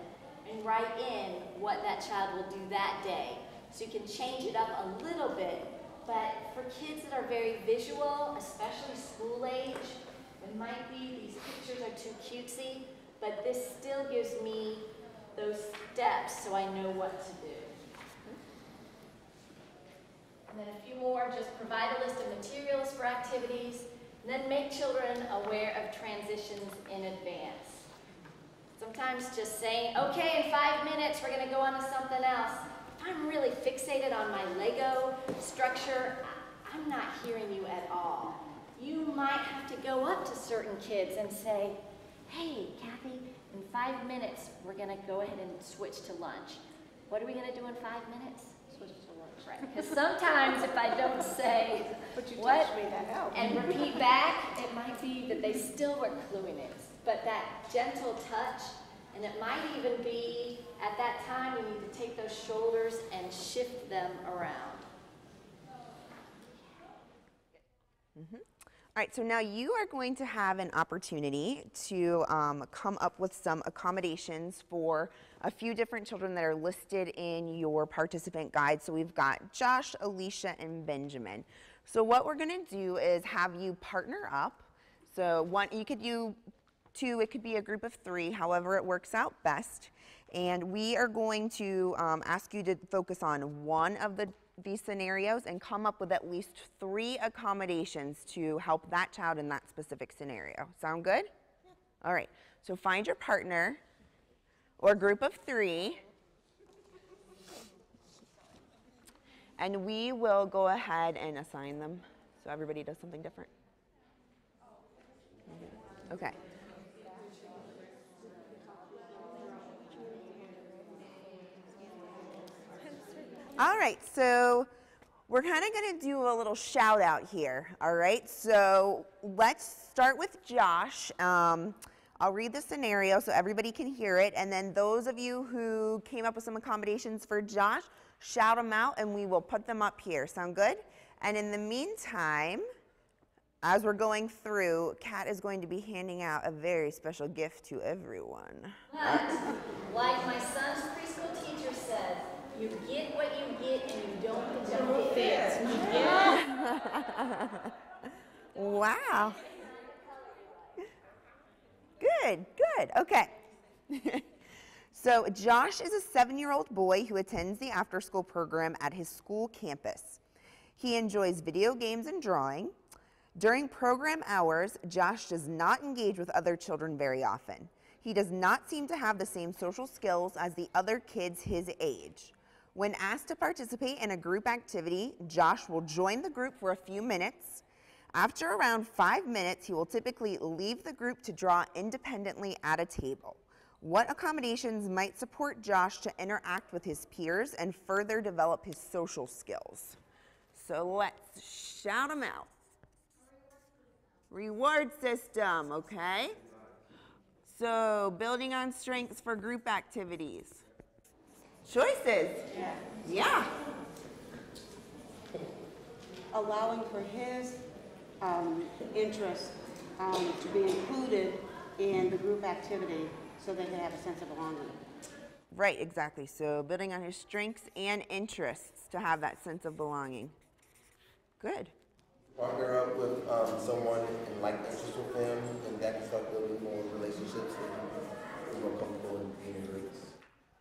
and write in what that child will do that day. So you can change it up a little bit, but for kids that are very visual, especially school age, it might be these pictures are too cutesy, but this still gives me those steps so I know what to do. And then a few more, just provide a list of materials for activities, and then make children aware of transitions in advance. Sometimes just saying, okay, in 5 minutes we're going to go on to something else. If I'm really fixated on my Lego structure, I'm not hearing you at all. You might have to go up to certain kids and say, hey, Kathy, in 5 minutes we're going to go ahead and switch to lunch. What are we going to do in 5 minutes? Switch to lunch, right? Because sometimes if I don't say what and repeat back, it might be that they still were cluing it. But that gentle touch, and it might even be at that time you need to take those shoulders and shift them around. All right, so now you are going to have an opportunity to come up with some accommodations for a few different children that are listed in your participant guide. So we've got Josh, Alicia, and Benjamin. So what we're going to do is have you partner up. So one, you could do 2, it could be a group of 3, however it works out best. And we are going to ask you to focus on one of these scenarios and come up with at least 3 accommodations to help that child in that specific scenario. Sound good? Yeah. All right, so find your partner or group of 3, and we will go ahead and assign them so everybody does something different. Okay. All right, so we're kind of going to do a little shout out here. All right, so let's start with Josh. I'll read the scenario so everybody can hear it, and then those of you who came up with some accommodations for Josh, shout them out and we will put them up here. Sound good? And in the meantime, as we're going through, Kat is going to be handing out a very special gift to everyone. But, like my son's preschool teacher says, you get what you get and you don't fit. Wow. Good, good, okay. So Josh is a 7-year-old boy who attends the after-school program at his school campus. He enjoys video games and drawing. During program hours, Josh does not engage with other children very often. He does not seem to have the same social skills as the other kids his age. When asked to participate in a group activity, Josh will join the group for a few minutes. After around 5 minutes, he will typically leave the group to draw independently at a table. What accommodations might support Josh to interact with his peers and further develop his social skills? So let's shout them out. Reward system, okay? So building on strengths for group activities. Choices. Yeah. Allowing for his interest to be included in the group activity so they can have a sense of belonging. Right, exactly. So building on his strengths and interests to have that sense of belonging. Good. Partner up with someone and like interest with them, and that can start building more relationships and be more comfortable in being in groups.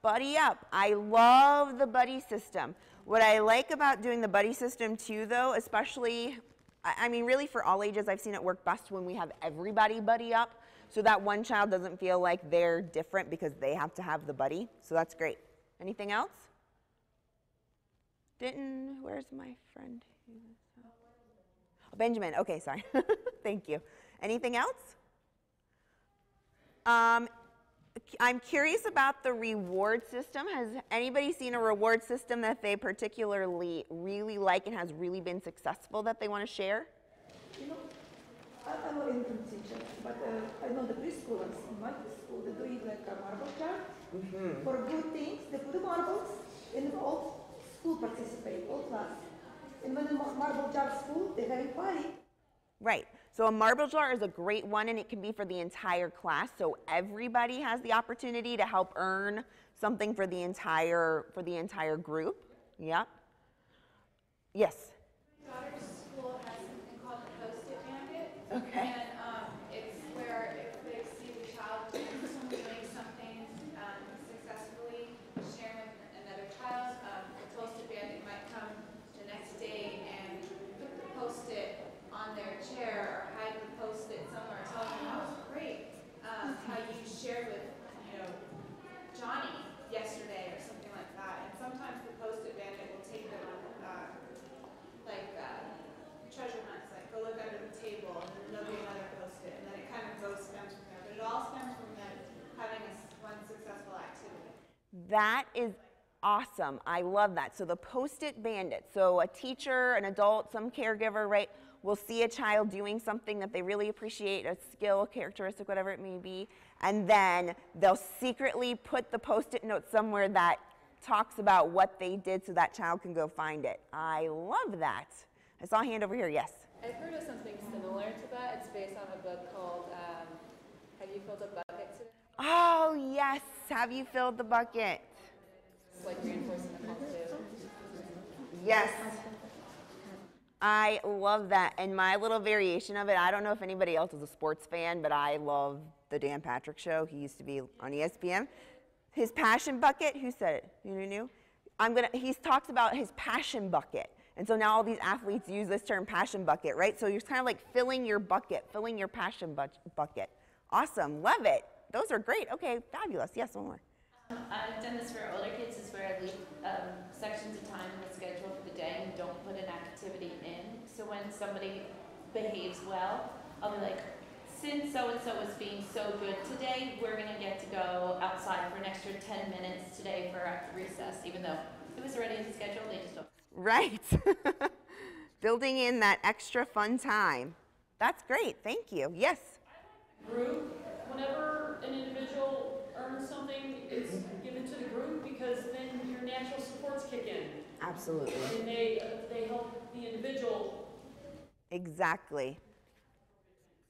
Buddy up. I love the buddy system. What I like about doing the buddy system too, though, especially, I mean, really for all ages, I've seen it work best when we have everybody buddy up, so that one child doesn't feel like they're different because they have to have the buddy. So that's great. Anything else? Where's my friend? Oh, Benjamin. Okay, sorry. Thank you. Anything else? I'm curious about the reward system. Has anybody seen a reward system that they particularly really like and has really been successful that they want to share? You know, I'm an Indian teacher, but I know the preschoolers in my preschool, they do it like a marble jar. For good things, they put the marbles and all school participate, all class. And when the marble jar is full, they have a party. Right. So a marble jar is a great one, and it can be for the entire class. So everybody has the opportunity to help earn something for the entire group. Yep. Yes. My daughter's school has something called the Post-it Bandit. Okay. And it's where if they see the child doing something successfully, sharing with another child, the Post-it Bandit might come the next day and put the Post-it on their chair or hide the Post-it somewhere, telling them that was great. How you shared with, Johnny yesterday or something like that. And sometimes the Post-it Bandit will take them on treasure hunts, like go look under the table and then there'll be another Post-it, and then it kind of stems from there. But it all stems from them having one successful activity. That is awesome. I love that. So the Post-it Bandit. So a teacher, an adult, some caregiver, right, will see a child doing something that they really appreciate, a skill, characteristic, whatever it may be, and then they'll secretly put the Post-it note somewhere that talks about what they did so that child can go find it. I love that. I saw a hand over here. Yes? I've heard of something similar to that. It's based on a book called Have You Filled a Bucket Today? Oh, yes. Have you filled the bucket? It's like reinforcing the positive. Yes. I love that. And my little variation of it, I don't know if anybody else is a sports fan, but I love the Dan Patrick Show. He used to be on ESPN. His passion bucket, who said it? You knew? He talks about his passion bucket. And so now all these athletes use this term passion bucket, right? So you're kind of like filling your bucket, filling your passion bucket. Awesome, love it. Those are great. Okay, fabulous. Yes, one more. I've done this for older kids, is where I leave sections of time in the schedule for the day and don't put an activity in. So when somebody behaves well, I'll be like, since so-and-so is being so good today, we're gonna get to go outside for an extra 10 minutes today for recess, even though It was already in the schedule, they just don't. Right. Building in that extra fun time. That's great. Thank you. Yes. Group, whenever an individual earns something, it's given to the group because then your natural supports kick in. Absolutely. And they help the individual. Exactly.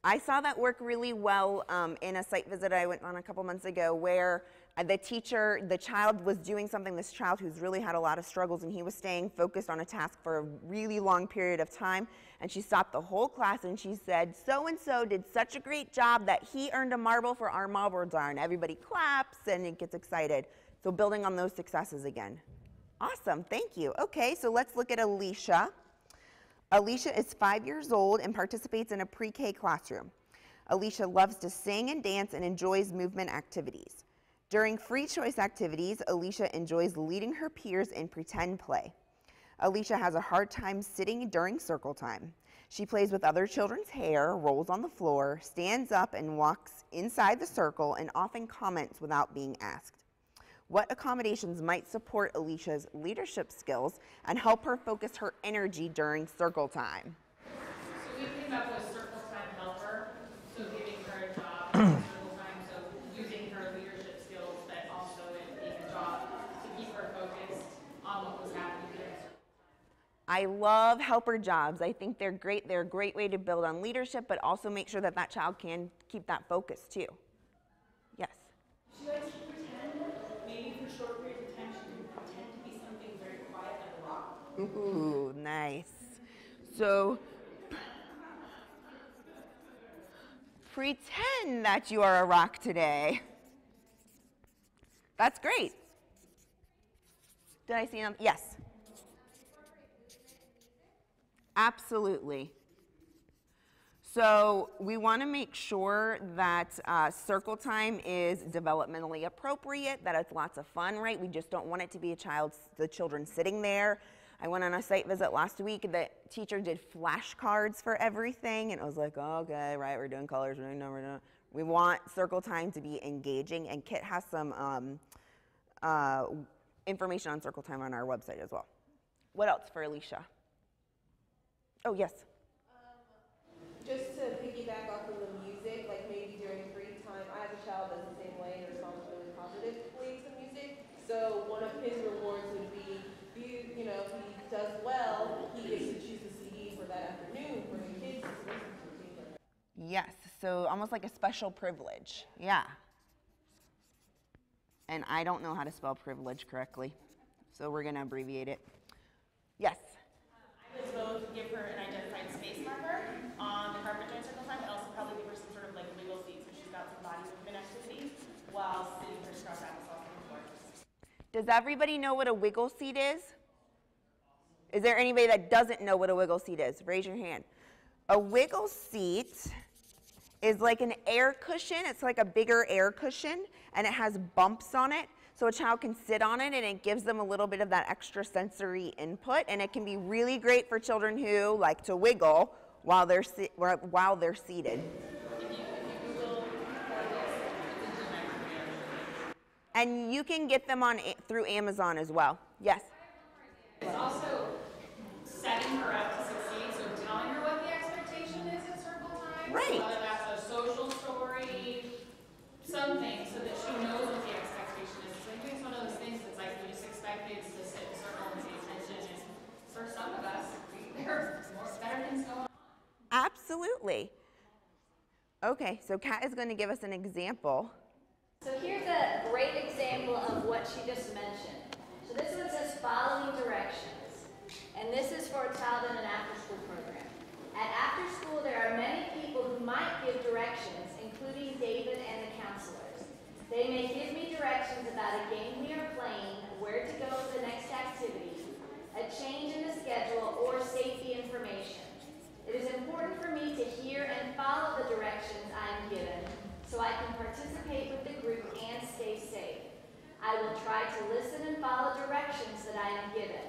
I saw that work really well in a site visit I went on a couple months ago where the child was doing something, this child who's really had a lot of struggles, and he was staying focused on a task for a really long period of time, and she stopped the whole class and she said, so-and-so did such a great job that he earned a marble for our marble jar, and everybody claps and it gets excited. So building on those successes again. Awesome, thank you. Okay, so let's look at Alicia. Alicia is 5 years old and participates in a pre-K classroom. Alicia loves to sing and dance and enjoys movement activities. During free choice activities, Alicia enjoys leading her peers in pretend play. Alicia has a hard time sitting during circle time. She plays with other children's hair, rolls on the floor, stands up and walks inside the circle, and often comments without being asked. What accommodations might support Alicia's leadership skills and help her focus her energy during circle time? So we came up with circle time helper, so giving her a job in circle time, so using her leadership skills, but also being a job to keep her focused on what was happening during circle time. I love helper jobs. I think they're great. They're a great way to build on leadership, but also make sure that that child can keep that focus too. Yes? She likes to pretend, maybe for short periods of time, she can pretend to be something very quiet like a rock. Ooh, nice. So, pretend that you are a rock today. That's great. Did I see them? Yes. Absolutely. So we want to make sure that circle time is developmentally appropriate, that it's lots of fun, right? We just don't want it to be the children sitting there. I went on a site visit last week. The teacher did flashcards for everything, and it was like, oh, okay, right, we're doing colors, we're doing numbers. We want circle time to be engaging, and Kit has some information on circle time on our website as well. What else for Alicia? Oh, yes. Just to piggyback off of the music, like maybe during free time, I have a child that's the same way and responds really positively to music. So one of his rewards would be, if he does well, he gets to choose the CD for that afternoon for the kids to listen to music. Yes, so almost like a special privilege. Yeah. And I don't know how to spell privilege correctly, so we're going to abbreviate it. Yes? I was going to give her an identified space marker on the carpet during circle time, and also probably give her some sort of like wiggle seat so she's got some body movement activities while sitting her scrub applesauce on the floor. Does everybody know what a wiggle seat is? Is there anybody that doesn't know what a wiggle seat is? Raise your hand. A wiggle seat is like an air cushion. It's like a bigger air cushion, and it has bumps on it. So a child can sit on it, and it gives them a little bit of that extra sensory input, and it can be really great for children who like to wiggle while they're seated. And you can get them through Amazon as well. Yes? It's also setting her up to succeed, so telling her what the expectation is at circle time. Right. So whether that's a social story, something, so that she knows what the expectation is. So I think it's one of those things that's like we just expect kids to sit in a circle and pay attention. And for some of us, there's better things going on. Absolutely. Okay, so Kat is going to give us an example. So here's a great example of what she just mentioned. So this one says following directions. And this is for a child in an after-school program. At after school, there are many people who might give directions, including David and the counselors. They may give me directions about a game we are playing, where to go for the next activity, a change in the schedule, or safety information. It is important for me to hear and follow the directions I am given so I can participate with the group and stay safe. I will try to listen and follow directions that I am given.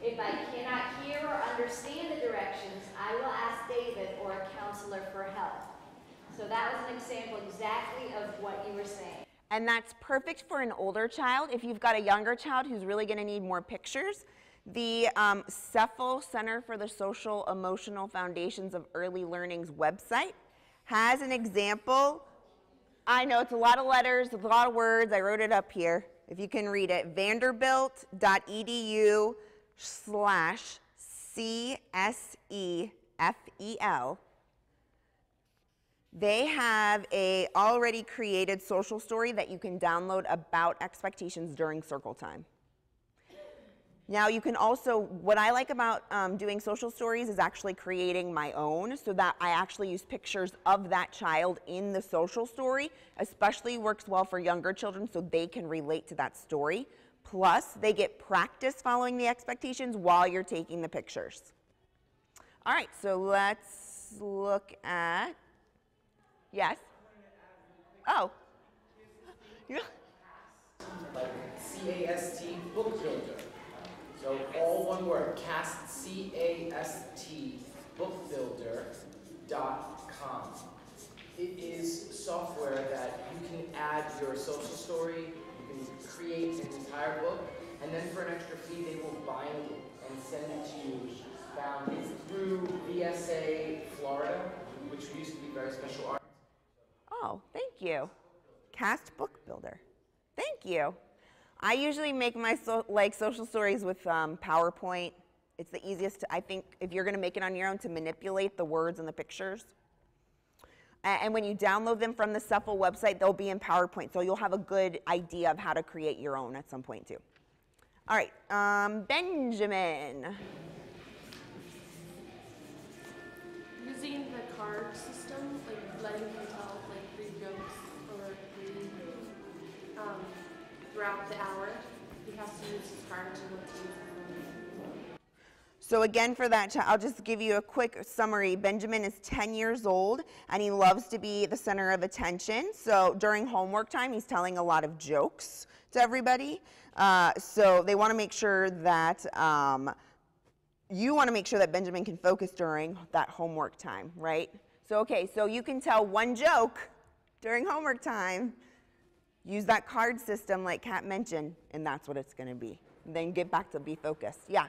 If I cannot hear or understand the directions, I will ask David or a counselor for help. So that was an example exactly of what you were saying. And that's perfect for an older child. If you've got a younger child who's really going to need more pictures, the CEFL, Center for the Social Emotional Foundations of Early Learning's website has an example. I know it's a lot of letters, it's a lot of words. I wrote it up here. If you can read it, vanderbilt.edu/CSEFEL. They have a already created social story that you can download about expectations during circle time. Now you can also, what I like about doing social stories is actually creating my own, so that I actually use pictures of that child in the social story. Especially works well for younger children so they can relate to that story. Plus they get practice following the expectations while you're taking the pictures. All right, so let's look at, yes? Oh. Yeah. Like C-A-S-T, book builder. So all one word, cast, C-A-S-T, bookbuilder.com. It is software that you can add your social story, you can create an entire book, and then for an extra fee they will bind it and send it to you. It's through VSA Florida, which used to be very special art. Oh, thank you. Cast Book Builder. Thank you. I usually make my social stories with PowerPoint. It's the easiest, I think, if you're going to make it on your own, to manipulate the words and the pictures. And when you download them from the CEFL website, they'll be in PowerPoint, so you'll have a good idea of how to create your own at some point too. All right, Benjamin. Using the card system, like letting him tell like 3 jokes or 3 throughout the hour, he has to use his card to look to use his phone. So again, for that, I'll just give you a quick summary. Benjamin is 10 years old, and he loves to be the center of attention. So during homework time, he's telling a lot of jokes to everybody. So they want to make sure that you want to make sure that Benjamin can focus during that homework time, right? So okay, so you can tell 1 joke during homework time. Use that card system like Kat mentioned, and that's what it's going to be. And then get back to be focused. Yeah?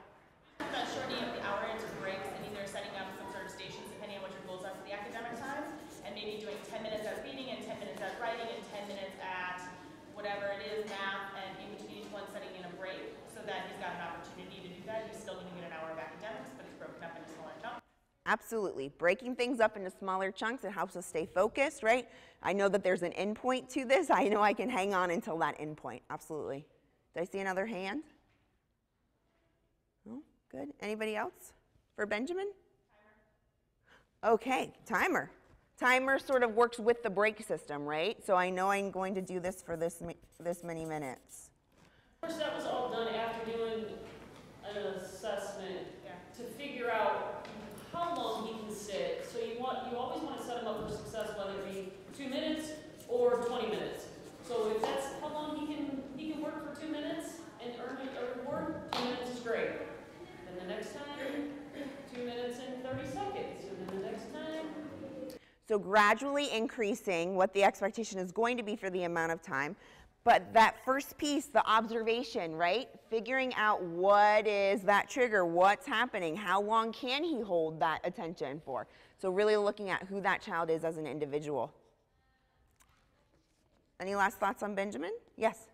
That shortening of the hour into breaks and either setting up some sort of stations depending on what your goals are for the academic time, and maybe doing 10 minutes at reading and 10 minutes at writing and 10 minutes at whatever it is, math, and in between each one setting in a break so that he's got an opportunity to do that. He's still going to get an hour of academics, but it's broken up into smaller chunks. Absolutely. Breaking things up into smaller chunks, it helps us stay focused, right? I know that there's an end point to this. I know I can hang on until that end point. Absolutely. Did I see another hand? No? Good. Anybody else for Benjamin? Timer. Okay, timer. Timer sort of works with the break system, right? So I know I'm going to do this for this many minutes. Of course, that was all done after doing an assessment to figure out how long he can sit. So you always want to set him up for success, whether it be 2 minutes or 20 minutes. So if that's how long he can work for 2 minutes and earn a reward, 2 minutes is great. And the next time, 2 minutes and 30 seconds. And then the next time. So gradually increasing what the expectation is going to be for the amount of time. But that first piece, the observation, right? Figuring out what is that trigger, what's happening, how long can he hold that attention for? So really looking at who that child is as an individual. Any last thoughts on Benjamin? Yes?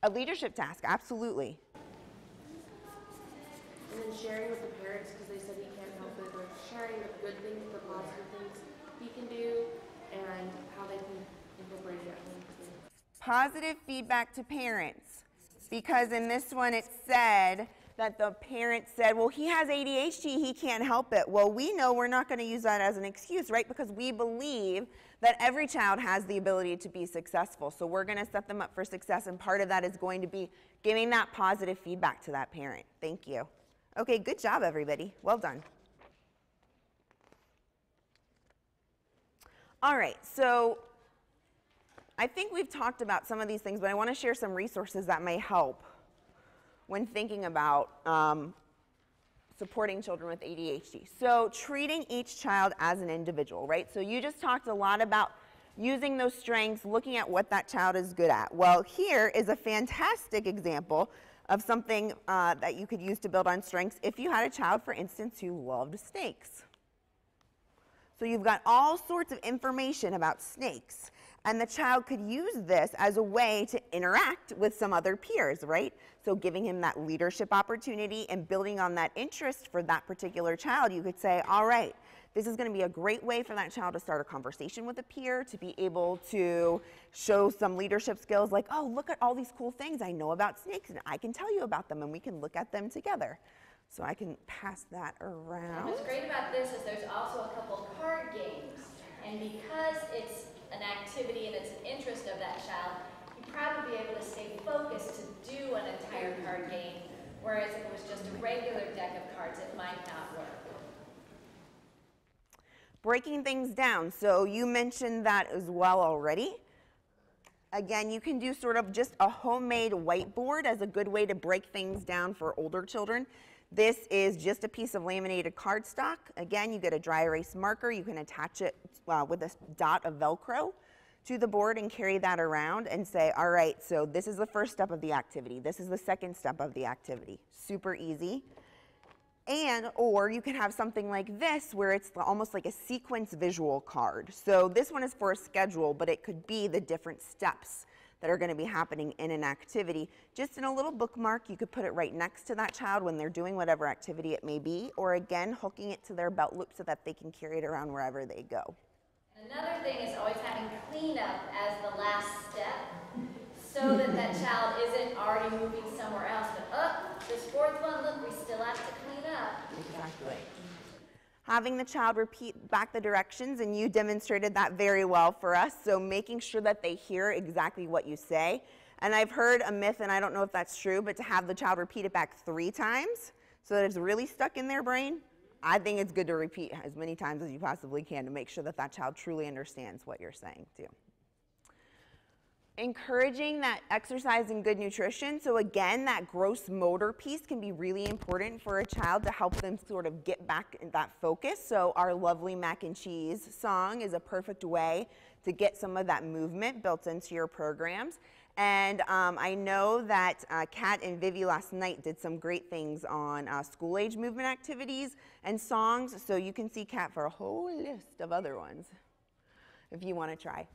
A leadership task, absolutely. And then sharing with the parents, because they said he can't help it, like sharing the good things, the positive things he can do, and how they can incorporate it at home too. Positive feedback to parents, because in this one it said that the parent said, well, he has ADHD, he can't help it. Well, we know we're not going to use that as an excuse, right? Because we believe that every child has the ability to be successful. So we're going to set them up for success, and part of that is going to be giving that positive feedback to that parent. Thank you. Okay, good job, everybody. Well done. All right, so I think we've talked about some of these things, but I want to share some resources that may help when thinking about supporting children with ADHD. So treating each child as an individual, right? So you just talked a lot about using those strengths, looking at what that child is good at. Well, here is a fantastic example of something that you could use to build on strengths if you had a child, for instance, who loved snakes. So you've got all sorts of information about snakes, and the child could use this as a way to interact with some other peers, right? So giving him that leadership opportunity and building on that interest for that particular child, you could say, all right, this is going to be a great way for that child to start a conversation with a peer, to be able to show some leadership skills like, oh, look at all these cool things I know about snakes, and I can tell you about them, and we can look at them together. So I can pass that around. What's great about this is there's also a couple card games, and because it's an activity and it's an interest of that child, you'd probably be able to stay focused to do an entire card game, whereas if it was just a regular deck of cards, it might not work. Breaking things down. So you mentioned that as well already. Again, you can do sort of just a homemade whiteboard as a good way to break things down for older children. This is just a piece of laminated cardstock. Again, you get a dry erase marker. You can attach it with a dot of Velcro to the board and carry that around and say, all right, so this is the first step of the activity. This is the second step of the activity. Super easy. Or you can have something like this where it's almost like a sequence visual card. So this one is for a schedule, but it could be the different steps that are going to be happening in an activity. Just in a little bookmark, you could put it right next to that child when they're doing whatever activity it may be, or again, hooking it to their belt loop so that they can carry it around wherever they go. Another thing is always having cleanup as the last step, so that that child isn't already moving somewhere else, but this fourth one, look, we still have to clean up. Exactly. Having the child repeat back the directions, and you demonstrated that very well for us, so making sure that they hear exactly what you say. And I've heard a myth, and I don't know if that's true, but to have the child repeat it back 3 times so that it's really stuck in their brain, I think it's good to repeat as many times as you possibly can to make sure that that child truly understands what you're saying too. Encouraging that exercise and good nutrition. So again, that gross motor piece can be really important for a child to help them sort of get back in that focus. So our lovely mac and cheese song is a perfect way to get some of that movement built into your programs. And I know that Kat and Vivi last night did some great things on school age movement activities and songs. So you can see Kat for a whole list of other ones if you want to try.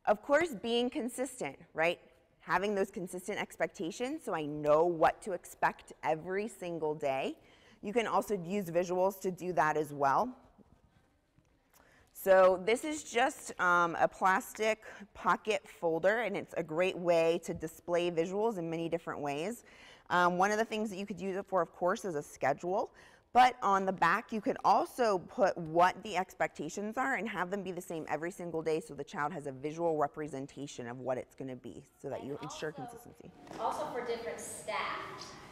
Of course, being consistent, right? Having those consistent expectations so I know what to expect every single day. You can also use visuals to do that as well. So this is just a plastic pocket folder, and it's a great way to display visuals in many different ways. One of the things that you could use it for, of course, is a schedule. But on the back, you could also put what the expectations are and have them be the same every single day so the child has a visual representation of what it's going to be so that you ensure consistency. Also for different staff.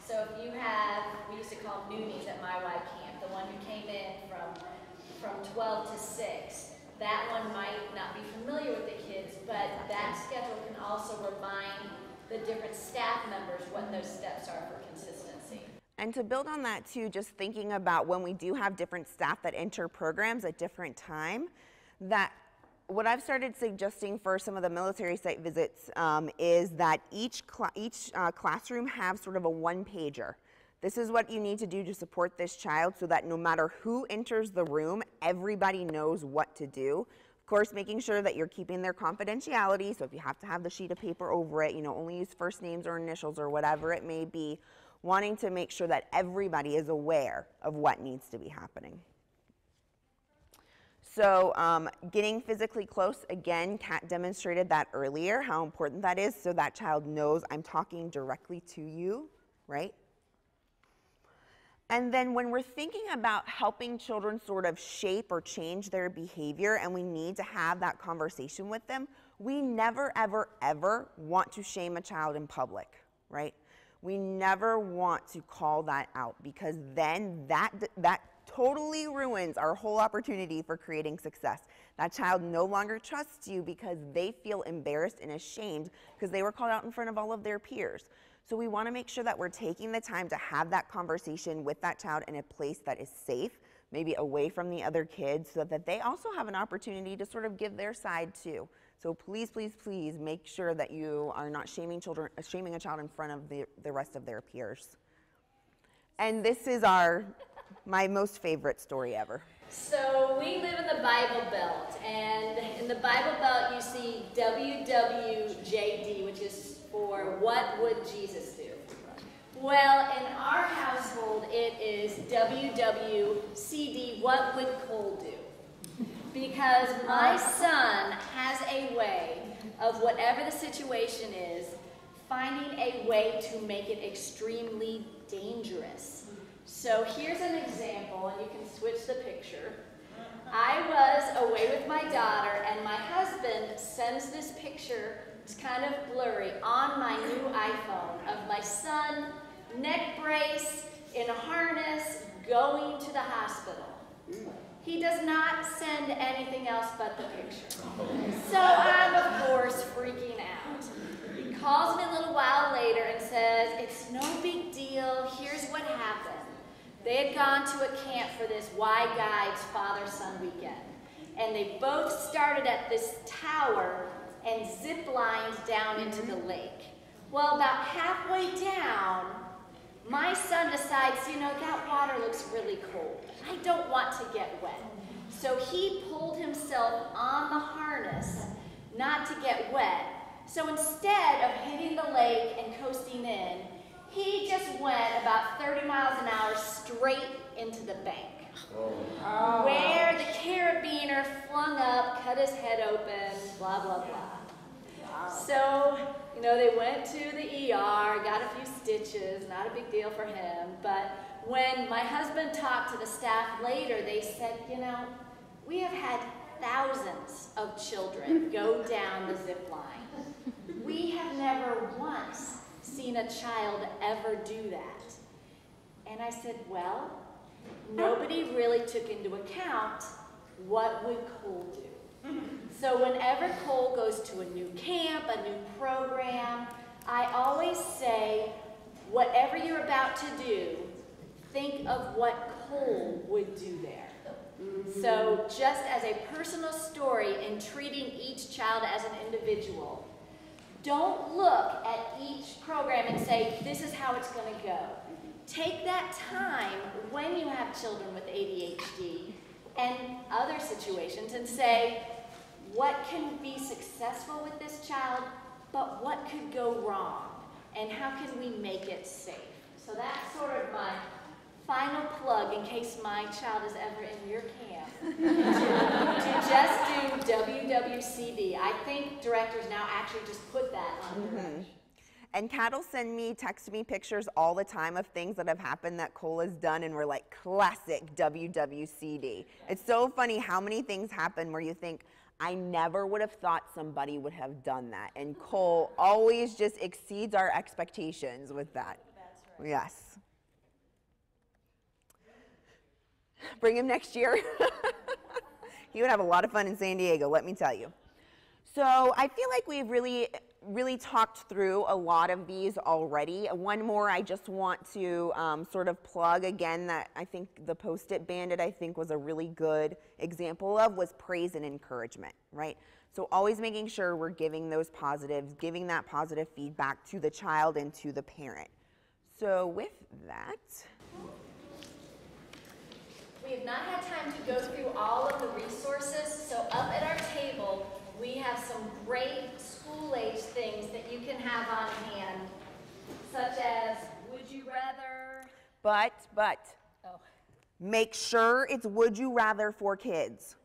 So if you have, we used to call them noonies at my Y camp, the one who came in from 12 to 6, that one might not be familiar with the kids, but that schedule can also remind the different staff members what those steps are for consistency. And to build on that too, just thinking about when we do have different staff that enter programs at different time, that what I've started suggesting for some of the military site visits is that each classroom have sort of a one-pager. This is what you need to do to support this child so that no matter who enters the room, everybody knows what to do. Of course, making sure that you're keeping their confidentiality, so if you have to have the sheet of paper over it, only use first names or initials or whatever it may be, wanting to make sure that everybody is aware of what needs to be happening. So getting physically close, again, Kat demonstrated that earlier, how important that is, so that child knows I'm talking directly to you, right? And then when we're thinking about helping children sort of shape or change their behavior and we need to have that conversation with them, we never, ever, ever want to shame a child in public, right? We never want to call that out because then that totally ruins our whole opportunity for creating success. That child no longer trusts you because they feel embarrassed and ashamed because they were called out in front of all of their peers. So we want to make sure that we're taking the time to have that conversation with that child in a place that is safe maybe away from the other kids so that they also have an opportunity to sort of give their side too. So please, please, please make sure that you are not shaming a child in front of the rest of their peers. And this is my most favorite story ever. So we live in the Bible Belt, and in the Bible Belt you see WWJD, which is for what would Jesus do? Well, in our household it is WWCD, what would Cole do? Because my son has a way of, whatever the situation is, finding a way to make it extremely dangerous. So here's an example, and you can switch the picture. I was away with my daughter, and my husband sends this picture, it's kind of blurry, on my new iPhone of my son, neck brace, in a harness, going to the hospital. He does not send anything else but the picture. So I'm, of course, freaking out. He calls me a little while later and says, it's no big deal, here's what happened. They had gone to a camp for this Y Guides father-son weekend. And they both started at this tower and zip-lined down into the lake. Well, about halfway down, my son decides, you know, that water looks really cold. I don't want to get wet. So he pulled himself on the harness not to get wet. So instead of hitting the lake and coasting in, he just went about 30 miles an hour straight into the bank. Oh. Where the carabiner flung up, cut his head open, blah, blah, blah. Wow. So, you know, they went to the ER, got a few stitches, not a big deal for him, but when my husband talked to the staff later, they said, you know, we have had thousands of children go down the zip line. We have never once seen a child ever do that. And I said, well, nobody really took into account what would Cole do. So whenever Cole goes to a new camp, a new program, I always say, whatever you're about to do, think of what Cole would do there. So just as a personal story in treating each child as an individual, don't look at each program and say, this is how it's going to go. Take that time when you have children with ADHD and other situations and say, what can be successful with this child, but what could go wrong? And how can we make it safe? So that's sort of my final plug in case my child is ever in your camp to just do WWCD. I think directors now actually just put that on direction. And Kat will text me pictures all the time of things that have happened that Cole has done, and we're like, classic WWCD. It's so funny how many things happen where you think, I never would have thought somebody would have done that. And Cole always just exceeds our expectations with that. That's right. Yes. Bring him next year. He would have a lot of fun in San Diego, let me tell you. So I feel like we've really talked through a lot of these already. One more I just want to sort of plug again that I think the Post-it Bandit I think was a really good example of was praise and encouragement, right? So always making sure we're giving those positives, giving that positive feedback to the child and to the parent. So with that, we have not had time to go through all of the resources, so up at our table, we have some great school-age things that you can have on hand, such as, would you rather? But, oh. Make sure it's would you rather for kids.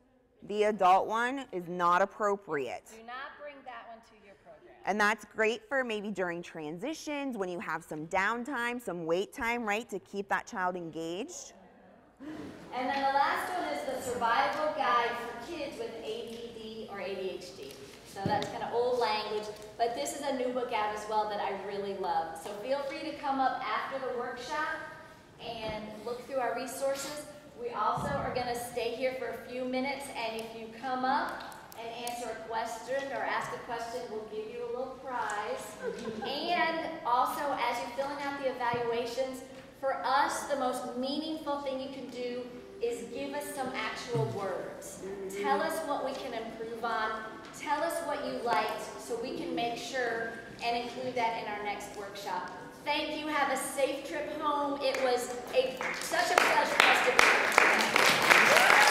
The adult one is not appropriate. Do not bring that one to your program. And that's great for maybe during transitions, when you have some downtime, some wait time, right, to keep that child engaged. And then the last one is the survival guide for kids with ADD or ADHD. So that's kind of old language, but this is a new book out as well that I really love. So feel free to come up after the workshop and look through our resources. We also are going to stay here for a few minutes, and if you come up and answer a question or ask a question, we'll give you a little prize. And also, as you're filling out the evaluations, for us, the most meaningful thing you can do is give us some actual words. Tell us what we can improve on. Tell us what you liked so we can make sure and include that in our next workshop. Thank you. Have a safe trip home. It was such a pleasure for us to be here today.